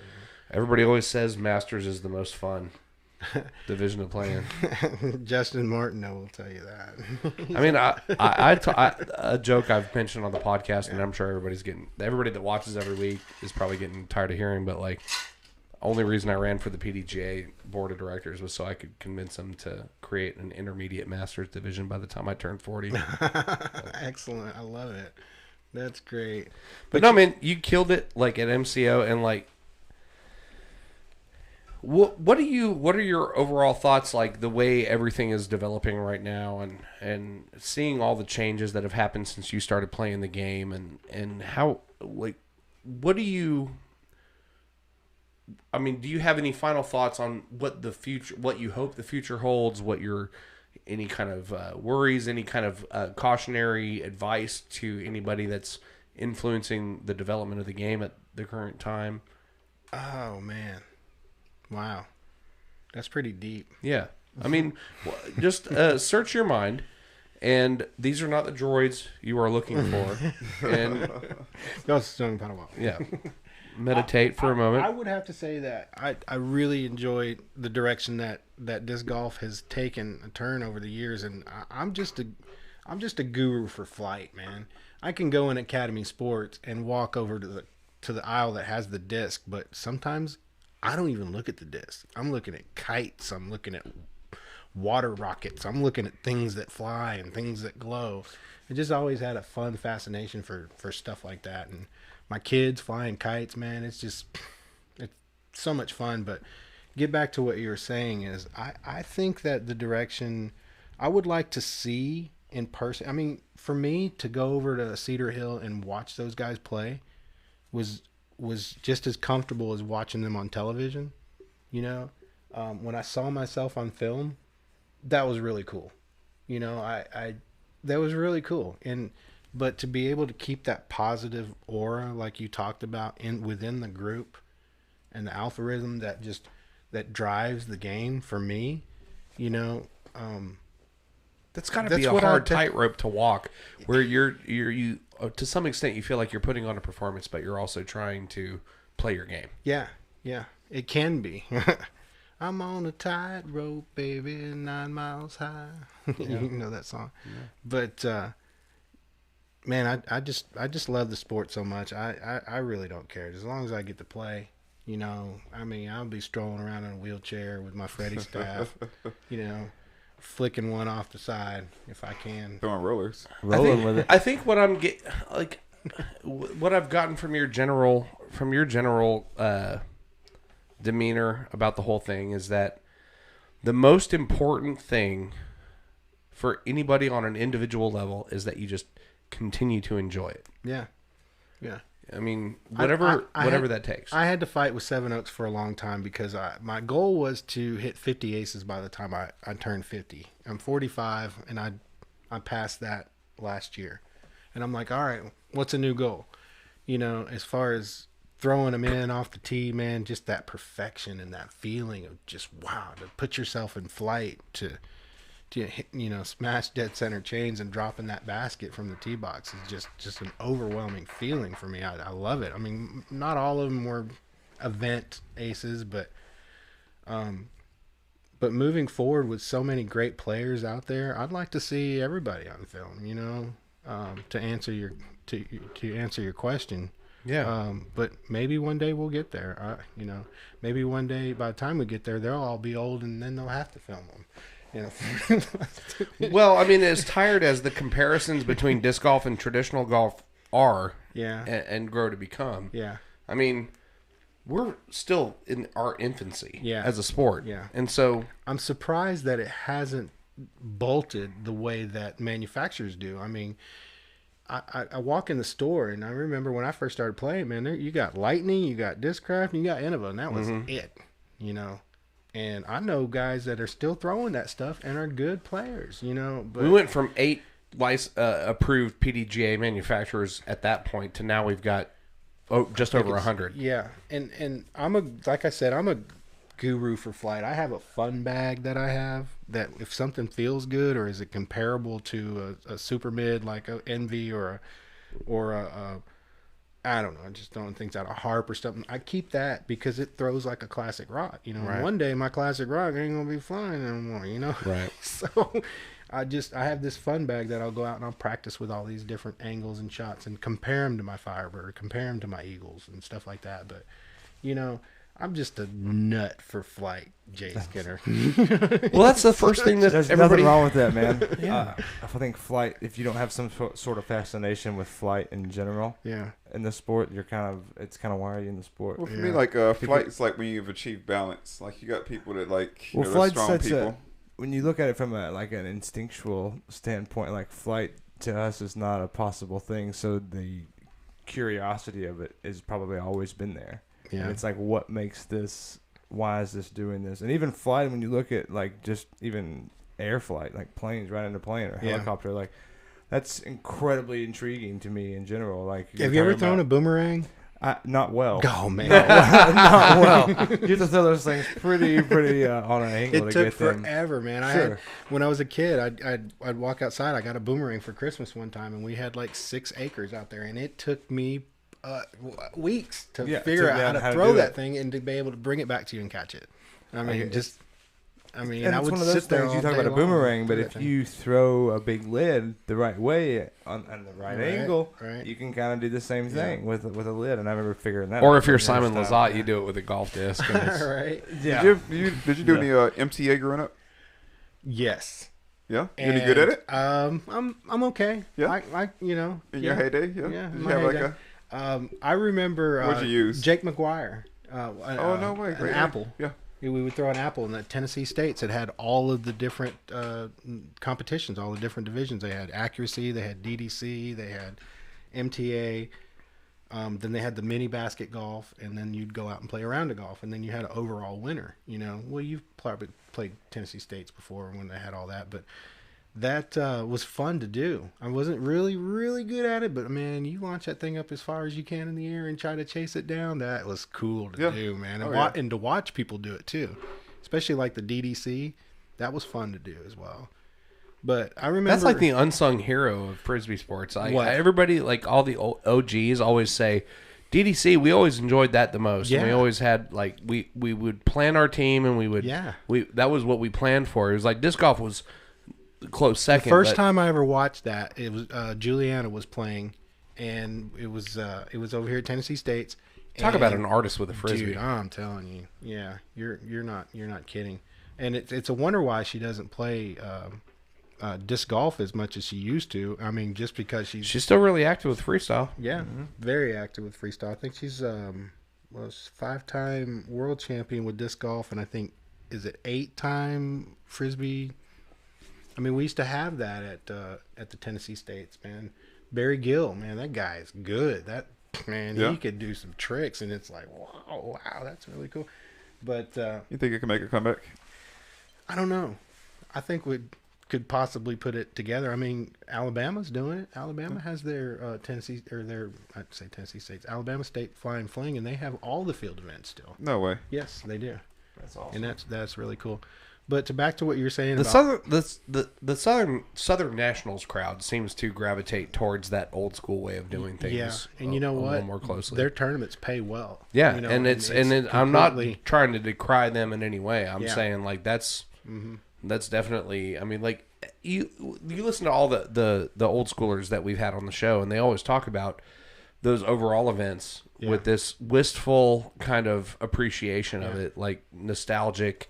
Everybody always says Masters is the most fun division to play in. Justin Martineau will tell you that. I mean, a joke I've mentioned on the podcast, and I'm sure everybody that watches every week is probably getting tired of hearing, but like, only reason I ran for the PDGA board of directors was so I could convince them to create an intermediate Masters division by the time I turned 40. Excellent. I love it. That's great. But no, man, you killed it like at MCO, and like, what are your overall thoughts, like the way everything is developing right now, and seeing all the changes that have happened since you started playing the game, and how, like, what do you have any final thoughts on what the future, what you hope the future holds, any kind of worries, any kind of cautionary advice to anybody that's influencing the development of the game at the current time? Oh, man. Wow. That's pretty deep. Yeah. I mean, just search your mind, and these are not the droids you are looking for. And Yeah. meditate for a moment. I would have to say that I really enjoy the direction that disc golf has taken a turn over the years, and I'm just a guru for flight, man. I can go in Academy Sports and walk over to the aisle that has the disc, but sometimes I don't even look at the disc. I'm looking at kites. I'm looking at water rockets. I'm looking at things that fly and things that glow. I just always had a fun fascination for stuff like that. And my kids flying kites, man, it's so much fun. But get back to what you were saying is I think that the direction I would like to see in person, I mean, for me to go over to Cedar Hill and watch those guys play was just as comfortable as watching them on television. You know, when I saw myself on film, that was really cool. You know, that was really cool. But to be able to keep that positive aura like you talked about within the group and the algorithm that drives the game for me, you know, that's got to be a hard tightrope to walk, where you to some extent you feel like you're putting on a performance, but you're also trying to play your game. Yeah, it can be. I'm on a tightrope, baby, 9 miles high. You know that song. Yeah. But man, I just love the sport so much. I really don't care as long as I get to play. You know, I mean, I'll be strolling around in a wheelchair with my Freddie staff. You know, flicking one off the side if I can. Throwing rollers. Rolling with it. I think what what I've gotten from your general demeanor about the whole thing is that the most important thing for anybody on an individual level is that you just continue to enjoy it. Yeah. I mean, whatever that takes. I had to fight with Seven Oaks for a long time because my goal was to hit 50 aces by the time I turned 50. I'm 45, and I passed that last year. And I'm like, all right, what's a new goal? You know, as far as throwing them in off the tee, man, just that perfection and that feeling of just, wow, to put yourself in flight, to you know, smash dead center chains and dropping that basket from the tee box is just an overwhelming feeling for me. I love it. I mean, not all of them were event aces, but moving forward with so many great players out there, I'd like to see everybody on film, you know, to answer your question. Yeah. But maybe one day we'll get there. You know, maybe one day by the time we get there, they'll all be old and then they'll have to film them. You know. Well, I mean, as tired as the comparisons between disc golf and traditional golf are, and grow to become, I mean, we're still in our infancy as a sport. Yeah. And so I'm surprised that it hasn't bolted the way that manufacturers do. I mean, I walk in the store and I remember when I first started playing, man, you got Lightning, you got Discraft, and you got Innova, and that was it, you know. And I know guys that are still throwing that stuff and are good players, you know. But we went from 8 approved PDGA manufacturers at that point to now we've got just over 100. Yeah, and like I said, I'm a guru for flight. I have a fun bag that I have that if something feels good or is it comparable to a super mid like a Envy or a I don't know, I just throwing things out of harp or something. I keep that because it throws like a classic rock, you know. Right. One day my classic rock ain't gonna be flying anymore, you know. Right. So I have this fun bag that I'll go out and I'll practice with all these different angles and shots and compare them to my Firebird, compare them to my Eagles and stuff like that. But you know, I'm just a nut for flight, Jay Skinner. Well, that's the first thing that There's everybody... nothing wrong with that, man. Yeah. I think flight, if you don't have some sort of fascination with flight in general, in the sport, it's kind of why are you in the sport? Well, for me, like flight's like when you've achieved balance. Like you got people that like you know, flight's strong people. When you look at it from an instinctual standpoint, like flight to us is not a possible thing. So the curiosity of it has probably always been there. Yeah. And it's like, what makes this? Why is this doing this? And even flight, when you look at like just even air flight, like planes, right into plane or helicopter, like that's incredibly intriguing to me in general. Like, have you ever thrown a boomerang? Not well. Oh man, not well. You have to throw those things pretty on an angle to get them. It took forever, man. When I was a kid, I'd walk outside. I got a boomerang for Christmas one time, and we had like 6 acres out there, and it took me weeks to figure out how to throw that thing and to be able to bring it back to you and catch it. I mean, and I would one of those things you talk about a boomerang, but if you throw a big lid the right way on the right angle, you can kind of do the same thing with a lid. And I remember figuring that. Or if you're Simon Lizotte, you do it with a golf disc. Right. Yeah. Did you do any MTA growing up? Yes. Yeah. You any good at it? I'm okay. Yeah. I in your heyday. Yeah. Yeah. Did you have heyday. I remember. What'd you use? Jake McGuire. No way! An apple. Yeah. We would throw an apple in the Tennessee States. It had all of the different competitions, all the different divisions. They had accuracy, they had DDC, they had MTA. Then they had the mini basket golf, and then you'd go out and play a round of golf, and then you had an overall winner. Well, you've probably played Tennessee States before when they had all that, but that was fun to do. I wasn't really, really good at it, but man, you launch that thing up as far as you can in the air and try to chase it down. That was cool to do, man. And to watch people do it too, especially like the DDC. That was fun to do as well. But I remember that's like the unsung hero of Frisbee sports. Everybody, like all the OGs, always say DDC. We always enjoyed that the most. Yeah. And we always had we would plan our team, and we would that was what we planned for. It was like disc golf was close second. The first time I ever watched that, it was Juliana was playing, and it was over here at Tennessee State's. Talk about an artist with a frisbee. Dude, I'm telling you, you're not kidding. And it's a wonder why she doesn't play disc golf as much as she used to. I mean, just because she's still really active with freestyle. Yeah, very active with freestyle. I think she's was 5-time world champion with disc golf, and I think is it 8-time frisbee. I mean, we used to have that at the Tennessee States, man. Barry Gill, man, that guy is good. That man, he could do some tricks, and it's like, wow, that's really cool. But you think it can make a comeback? I don't know. I think we could possibly put it together. I mean, Alabama's doing it. Alabama has their Tennessee State's Alabama State Flying Fling, and they have all the field events still. No way. Yes, they do. That's awesome. And that's really cool. But back to what you were saying the Southern Nationals crowd seems to gravitate towards that old school way of doing things. Yeah, and you know what? A little more closely. Their tournaments pay well. Yeah, and I'm not trying to decry them in any way. I'm saying like that's definitely. I mean, like you listen to all the old schoolers that we've had on the show, and they always talk about those overall events with this wistful kind of appreciation of it, like nostalgic.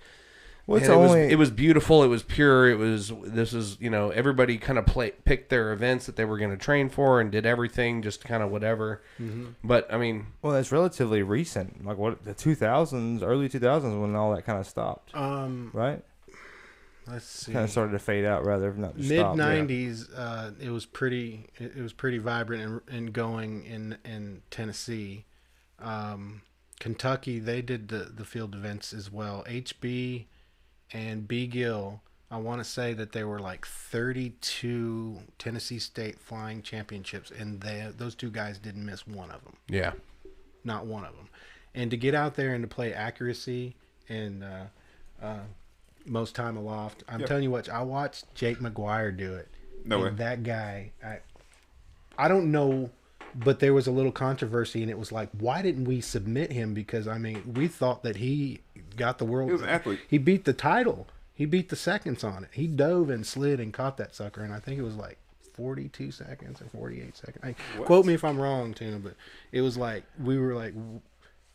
Well, it was beautiful. It was pure. Everybody kind of picked their events that they were going to train for and did everything just kind of whatever. Mm-hmm. But I mean, well, it's relatively recent, like the 2000s, early 2000s when all that kind of stopped. Right? Let's see. Kind of started to fade out rather than not mid 90s. It was pretty vibrant and going in Tennessee. Kentucky, they did the field events as well. HB and B. Gill, I want to say that there were like 32 Tennessee State flying championships, and those two guys didn't miss one of them. Yeah. Not one of them. And to get out there and to play accuracy and most time aloft, I'm telling you what, I watched Jake McGuire do it. No way. That guy, I don't know, but there was a little controversy, and it was like, why didn't we submit him? Because, I mean, we thought that he got the world. He was an athlete. He beat the title. He beat the seconds on it. He dove and slid and caught that sucker, and I think it was like 42 seconds or 48 seconds. Quote me if I'm wrong, Tuna, but it was like, we were like,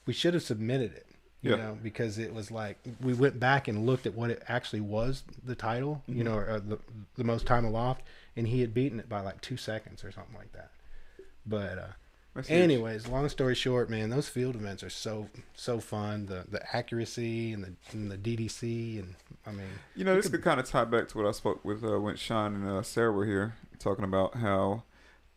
we should have submitted it, you know, because it was like, we went back and looked at what it actually was, the title, you know, or the most time aloft, and he had beaten it by like 2 seconds or something like that. But anyways, long story short, man, those field events are so fun. The accuracy and the DDC, and I mean, you know, this could kind of tie back to what I spoke with when Sean and Sarah were here talking about how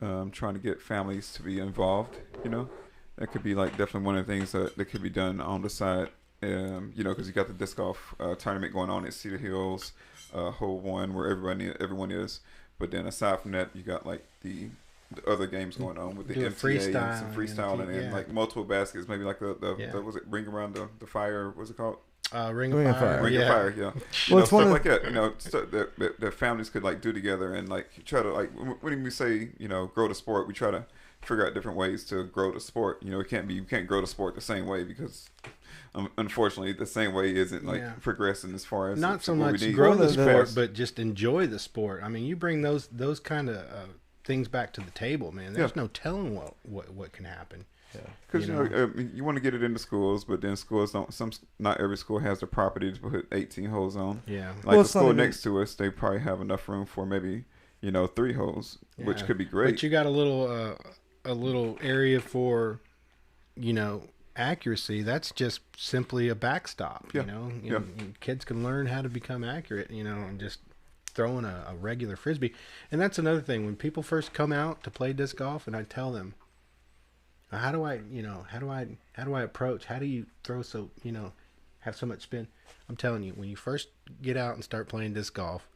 trying to get families to be involved. You know, that could be like definitely one of the things that could be done on the side. You know, because you got the disc golf tournament going on at Cedar Hills, Hole 1, where everyone is. But then aside from that, you got like the other games going on with the MTA and some freestyle and like multiple baskets, maybe like the was it Ring Around the Fire? What's it called? Ring of Fire. Ring of Fire, yeah. You know, stuff like that. You know, stuff that families could like do together and like try to like when we say, you know, grow the sport, we try to figure out different ways to grow the sport. You can't grow the sport the same way because unfortunately the same way isn't progressing as far as not so much grow the sport, but just enjoy the sport. I mean, you bring those kind of things back to the table, man. There's no telling what can happen. Because you want to get it into schools, but then schools don't. Not every school has the property to put 18 holes on. Yeah, like the school next to us, they probably have enough room for maybe 3 holes, which could be great. But you got a little area for accuracy. That's just simply a backstop. Kids can learn how to become accurate. And just throwing a regular frisbee. And that's another thing when people first come out to play disc golf, and I tell them, how do I approach? How do you throw so, have so much spin? I'm telling you, when you first get out and start playing disc golf,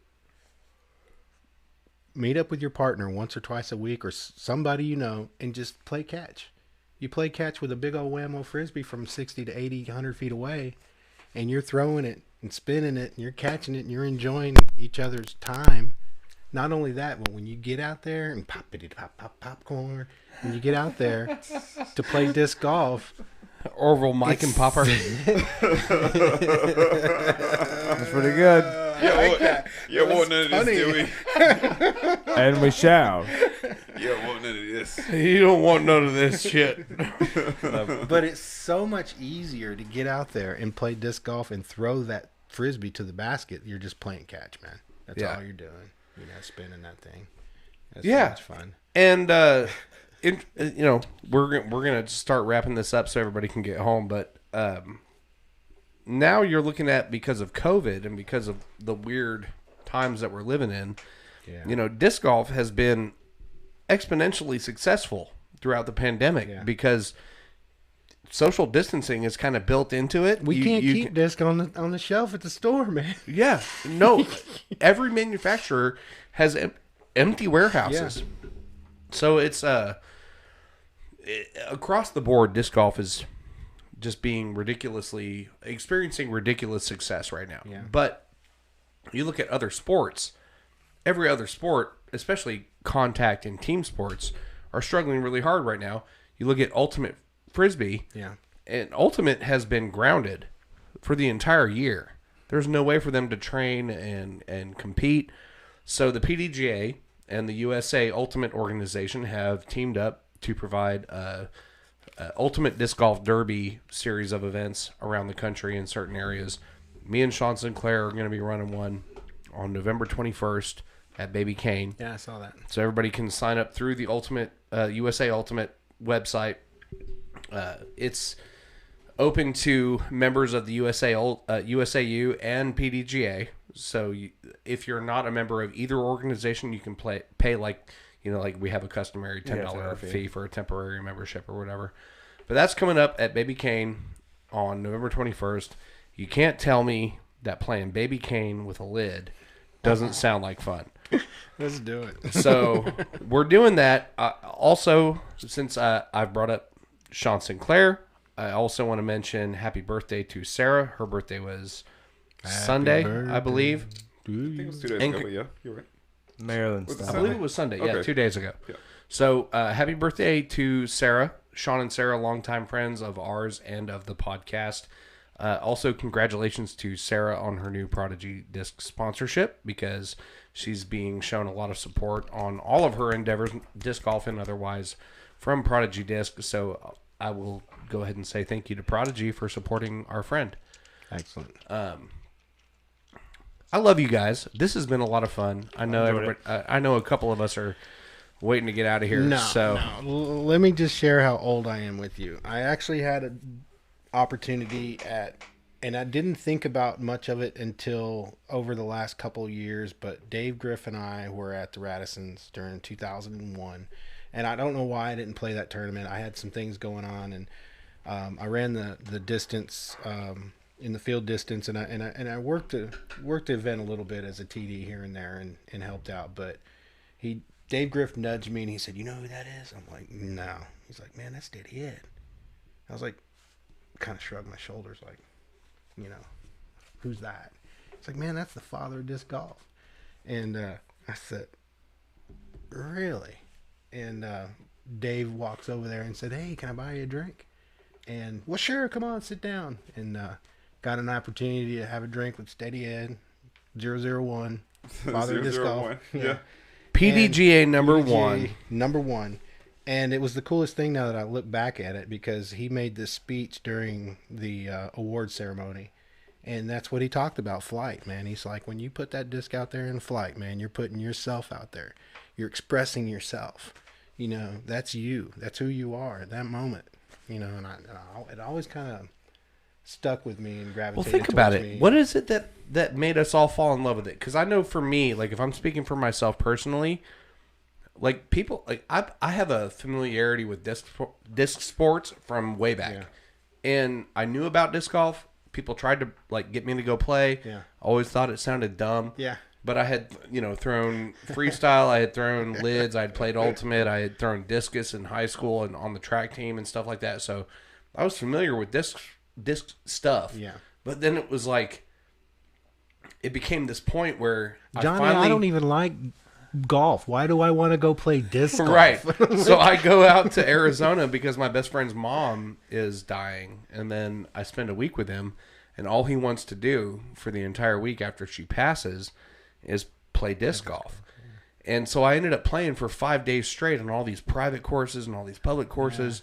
meet up with your partner once or twice a week or somebody and just play catch. You play catch with a big old whammo frisbee from 60 to 80, 100 feet away, and you're throwing it and spinning it, and you're catching it, and you're enjoying each other's time. Not only that, but when you get out there and pop popcorn, when you get out there to play disc golf, Orville, Mike, and Popper. That's pretty good. You want none of this, do we? And we shall. You don't want none of this. You don't want none of this shit. But it's so much easier to get out there and play disc golf and throw that frisbee to the basket. You're just playing catch, man. That's all you're doing. Spinning that thing. That's so much fun. And we're gonna start wrapping this up so everybody can get home. But now you're looking at, because of COVID and because of the weird times that we're living in, disc golf has been exponentially successful throughout the pandemic because social distancing is kind of built into it. We can't keep disc on the shelf at the store, man. Yeah, no. Every manufacturer has empty warehouses, so it's across the board. Disc golf is just being experiencing ridiculous success right now. Yeah. But you look at other sports, every other sport, especially contact and team sports, are struggling really hard right now. You look at Ultimate Frisbee, and Ultimate has been grounded for the entire year. There's no way for them to train and compete. So the PDGA and the USA Ultimate organization have teamed up to provide Ultimate Disc Golf Derby series of events around the country in certain areas. Me and Sean Sinclair are going to be running one on November 21st at Baby Cane. Yeah, I saw that. So everybody can sign up through the Ultimate USA Ultimate website. It's open to members of the USAU and PDGA. So if you're not a member of either organization, you can pay like we have a customary $10 fee for a temporary membership or whatever. But that's coming up at Baby Cane on November 21st. You can't tell me that playing Baby Cane with a lid doesn't sound like fun. Let's do it. So we're doing that. Also, since I've brought up Sean Sinclair, I also want to mention happy birthday to Sarah. Her birthday was Sunday, I believe. I think it was 2 days ago, but yeah, you're right. Maryland I style. believe it was Sunday. Yeah, Okay. 2 days ago. Yeah. So happy birthday to Sarah. Sean and Sarah, longtime friends of ours and of the podcast. Also, congratulations to Sarah on her new Prodigy Disc sponsorship, because she's being shown a lot of support on all of her endeavors, disc golf and otherwise, from Prodigy Disc. So I will go ahead and say thank you to Prodigy for supporting our friend. Excellent. I love you guys. This has been a lot of fun. I know everybody. I know a couple of us are waiting to get out of here. No. Let me just share how old I am with you. I actually had an opportunity and I didn't think about much of it until over the last couple of years, but Dave Griff and I were at the Radissons during 2001, and I don't know why I didn't play that tournament. I had some things going on, and I ran the distance in the field distance, and I worked the event a little bit as a TD here and there and helped out. But Dave Griff nudged me and he said, "You know who that is?" I'm like, "No." He's like, "Man, that's Steady Ed." I was like, kind of shrugged my shoulders, like, who's that? It's like, "Man, that's the father of disc golf." And I said, "Really?" And Dave walks over there and said, "Hey, can I buy you a drink?" And, well, sure, come on, sit down. And got an opportunity to have a drink with Steady Ed, 001, Father of Disc Golf. Yeah. PDGA number PDGA one. Number one. And it was the coolest thing now that I look back at it, because he made this speech during the award ceremony. And that's what he talked about, flight, man. He's like, when you put that disc out there in flight, man, you're putting yourself out there. You're expressing yourself. You know, that's you. That's who you are at that moment. You know, and it always kind of stuck with me and gravitated. Well, think about it. Me. What is it that made us all fall in love with it? Because I know for me, like if I'm speaking for myself personally, like people, like I have a familiarity with disc sports from way back, and I knew about disc golf. People tried to like get me to go play. Yeah. Always thought it sounded dumb. Yeah. But I had, thrown freestyle. I had thrown lids. I had played ultimate. I had thrown discus in high school and on the track team and stuff like that. So I was familiar with disc stuff. Yeah. But then it was like, it became this point where Johnny, I don't even like golf. Why do I want to go play disc golf? Right. So I go out to Arizona because my best friend's mom is dying. And then I spend a week with him. And all he wants to do for the entire week after she passes is play disc golf. And so I ended up playing for 5 days straight on all these private courses and all these public courses.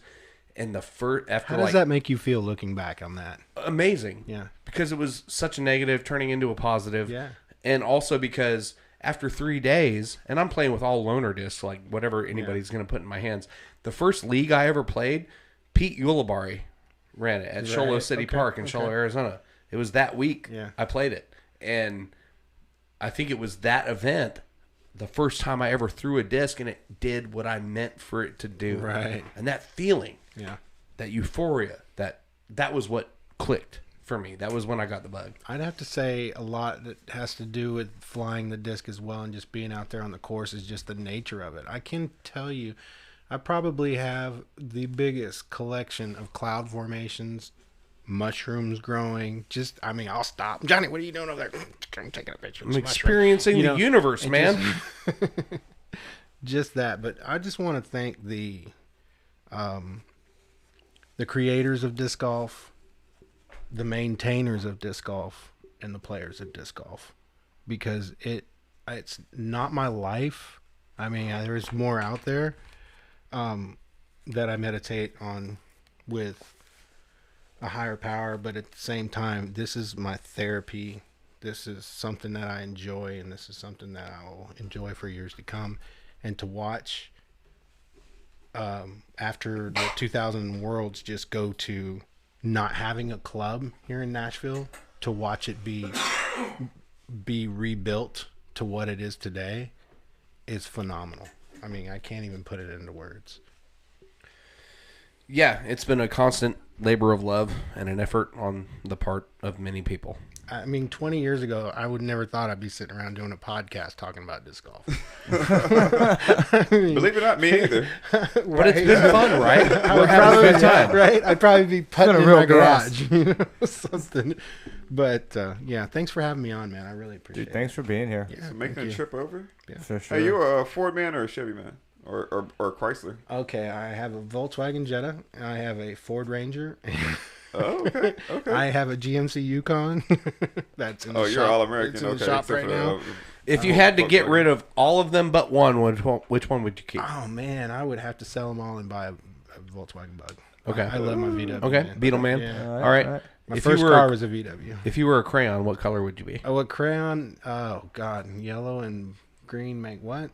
And the first, after how does that make you feel looking back on that? Amazing. Yeah. Because it was such a negative turning into a positive. Yeah. And also because after 3 days, and I'm playing with all loaner discs, like whatever anybody's going to put in my hands. The first league I ever played, Pete Ulibarri ran it at Shoalo City Park in Shoalo, Arizona. It was that week I played it. And I think it was that event, the first time I ever threw a disc, and it did what I meant for it to do. Right. And that feeling, that euphoria, that was what clicked for me. That was when I got the bug. I'd have to say a lot that has to do with flying the disc as well, and just being out there on the course is just the nature of it. I can tell you, I probably have the biggest collection of cloud formations, mushrooms growing. I'll stop. Johnny, what are you doing over there? I'm taking a picture of I'm experiencing the universe, man. Just that. But I just want to thank the creators of disc golf, the maintainers of disc golf, and the players of disc golf, because it's not my life. I mean, there's more out there that I meditate on with a higher power, but at the same time, this is my therapy. This is something that I enjoy, and this is something that I will enjoy for years to come. And to watch after the 2000 Worlds just go to not having a club here in Nashville, to watch it be rebuilt to what it is today is phenomenal. I mean, I can't even put it into words. Yeah, it's been a constant labor of love and an effort on the part of many people. I mean, 20 years ago, I would never thought I'd be sitting around doing a podcast talking about disc golf. Believe it or not, me either. But it's been fun, right? We're having a good time. Right? I'd probably be putting in my garage. Something. But, thanks for having me on, man. I really appreciate it. Thanks for being here. Yeah, so making a trip over? Yeah. For sure. Are you a Ford man or a Chevy man? Or Chrysler? Okay, I have a Volkswagen Jetta. I have a Ford Ranger. Oh, okay. I have a GMC Yukon. That's in the shop. You're all American. It's in the shop right now. If you had to get rid of all of them but one, which one would you keep? Oh man, I would have to sell them all and buy a Volkswagen Bug. Okay. I love my VW. Okay, man. Beetle Man. Yeah. All right. My first car was a VW. If you were a crayon, what color would you be? Oh, a crayon? Oh God, yellow and green make what?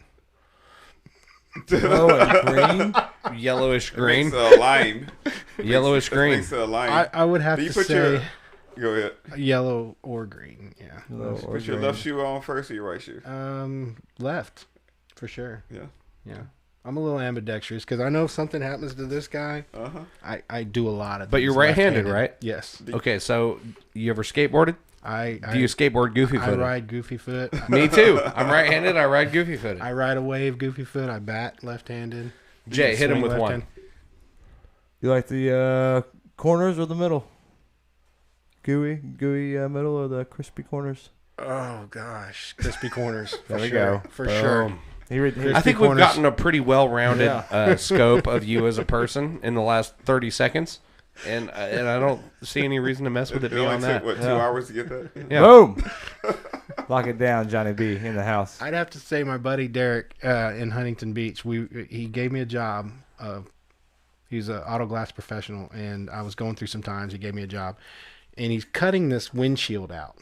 Yellow and green? Yellowish green. Makes a lime. Yellowish green. Makes a lime. I would have to say Go ahead. yellow or green. Yeah. Put your left shoe on first or your right shoe? Left, for sure. Yeah. Yeah. I'm a little ambidextrous because I know if something happens to this guy, I do a lot of. But you're right-handed, right? Yes. Okay, so you ever skateboarded? Do you skateboard goofy footed? I ride goofy foot. Me too. I'm right-handed. I ride goofy footed. I ride a wave goofy foot. I bat left-handed. Jay, hit him with one. You like the corners or the middle? Gooey middle or the crispy corners? Oh gosh, crispy corners. There we go. For sure. I think we've gotten a pretty well-rounded scope of you as a person in the last 30 seconds. And I don't see any reason to mess with it beyond that. What, 2 hours to get that? Yeah. Boom! Lock it down, Johnny B. in the house. I'd have to say my buddy Derek in Huntington Beach, he gave me a job. He's an auto glass professional, and I was going through some times. He gave me a job. And he's cutting this windshield out.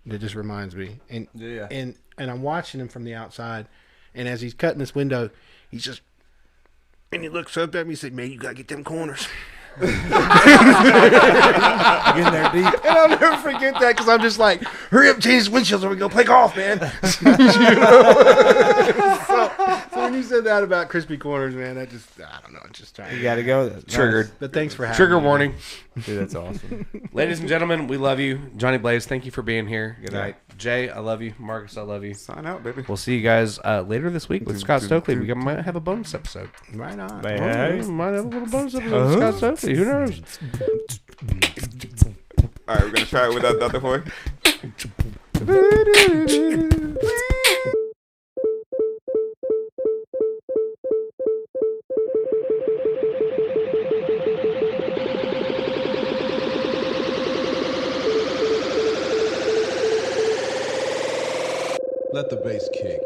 That just reminds me. And I'm watching him from the outside, and as he's cutting this window, he looks up at me and said, "Man, you got to get them corners." Getting there deep. And I'll never forget that because I'm just like, hurry up, change the windshields or we go play golf, man. So when you said that about crispy corners, man, I don't know. It's just trying. You got to go. Triggered. But thanks for having me. Trigger warning. Dude, that's awesome. Ladies and gentlemen, we love you. Johnny Blaze, thank you for being here. Good night. Jay, I love you. Marcus, I love you. Sign out, baby. We'll see you guys later this week with Scott Stokely. We might have a bonus episode. Right on. Hey. Might have a little bonus episode with Scott Stokely. Who knows? All right, we're going to try it without Dr. Hoy. Let the bass kick.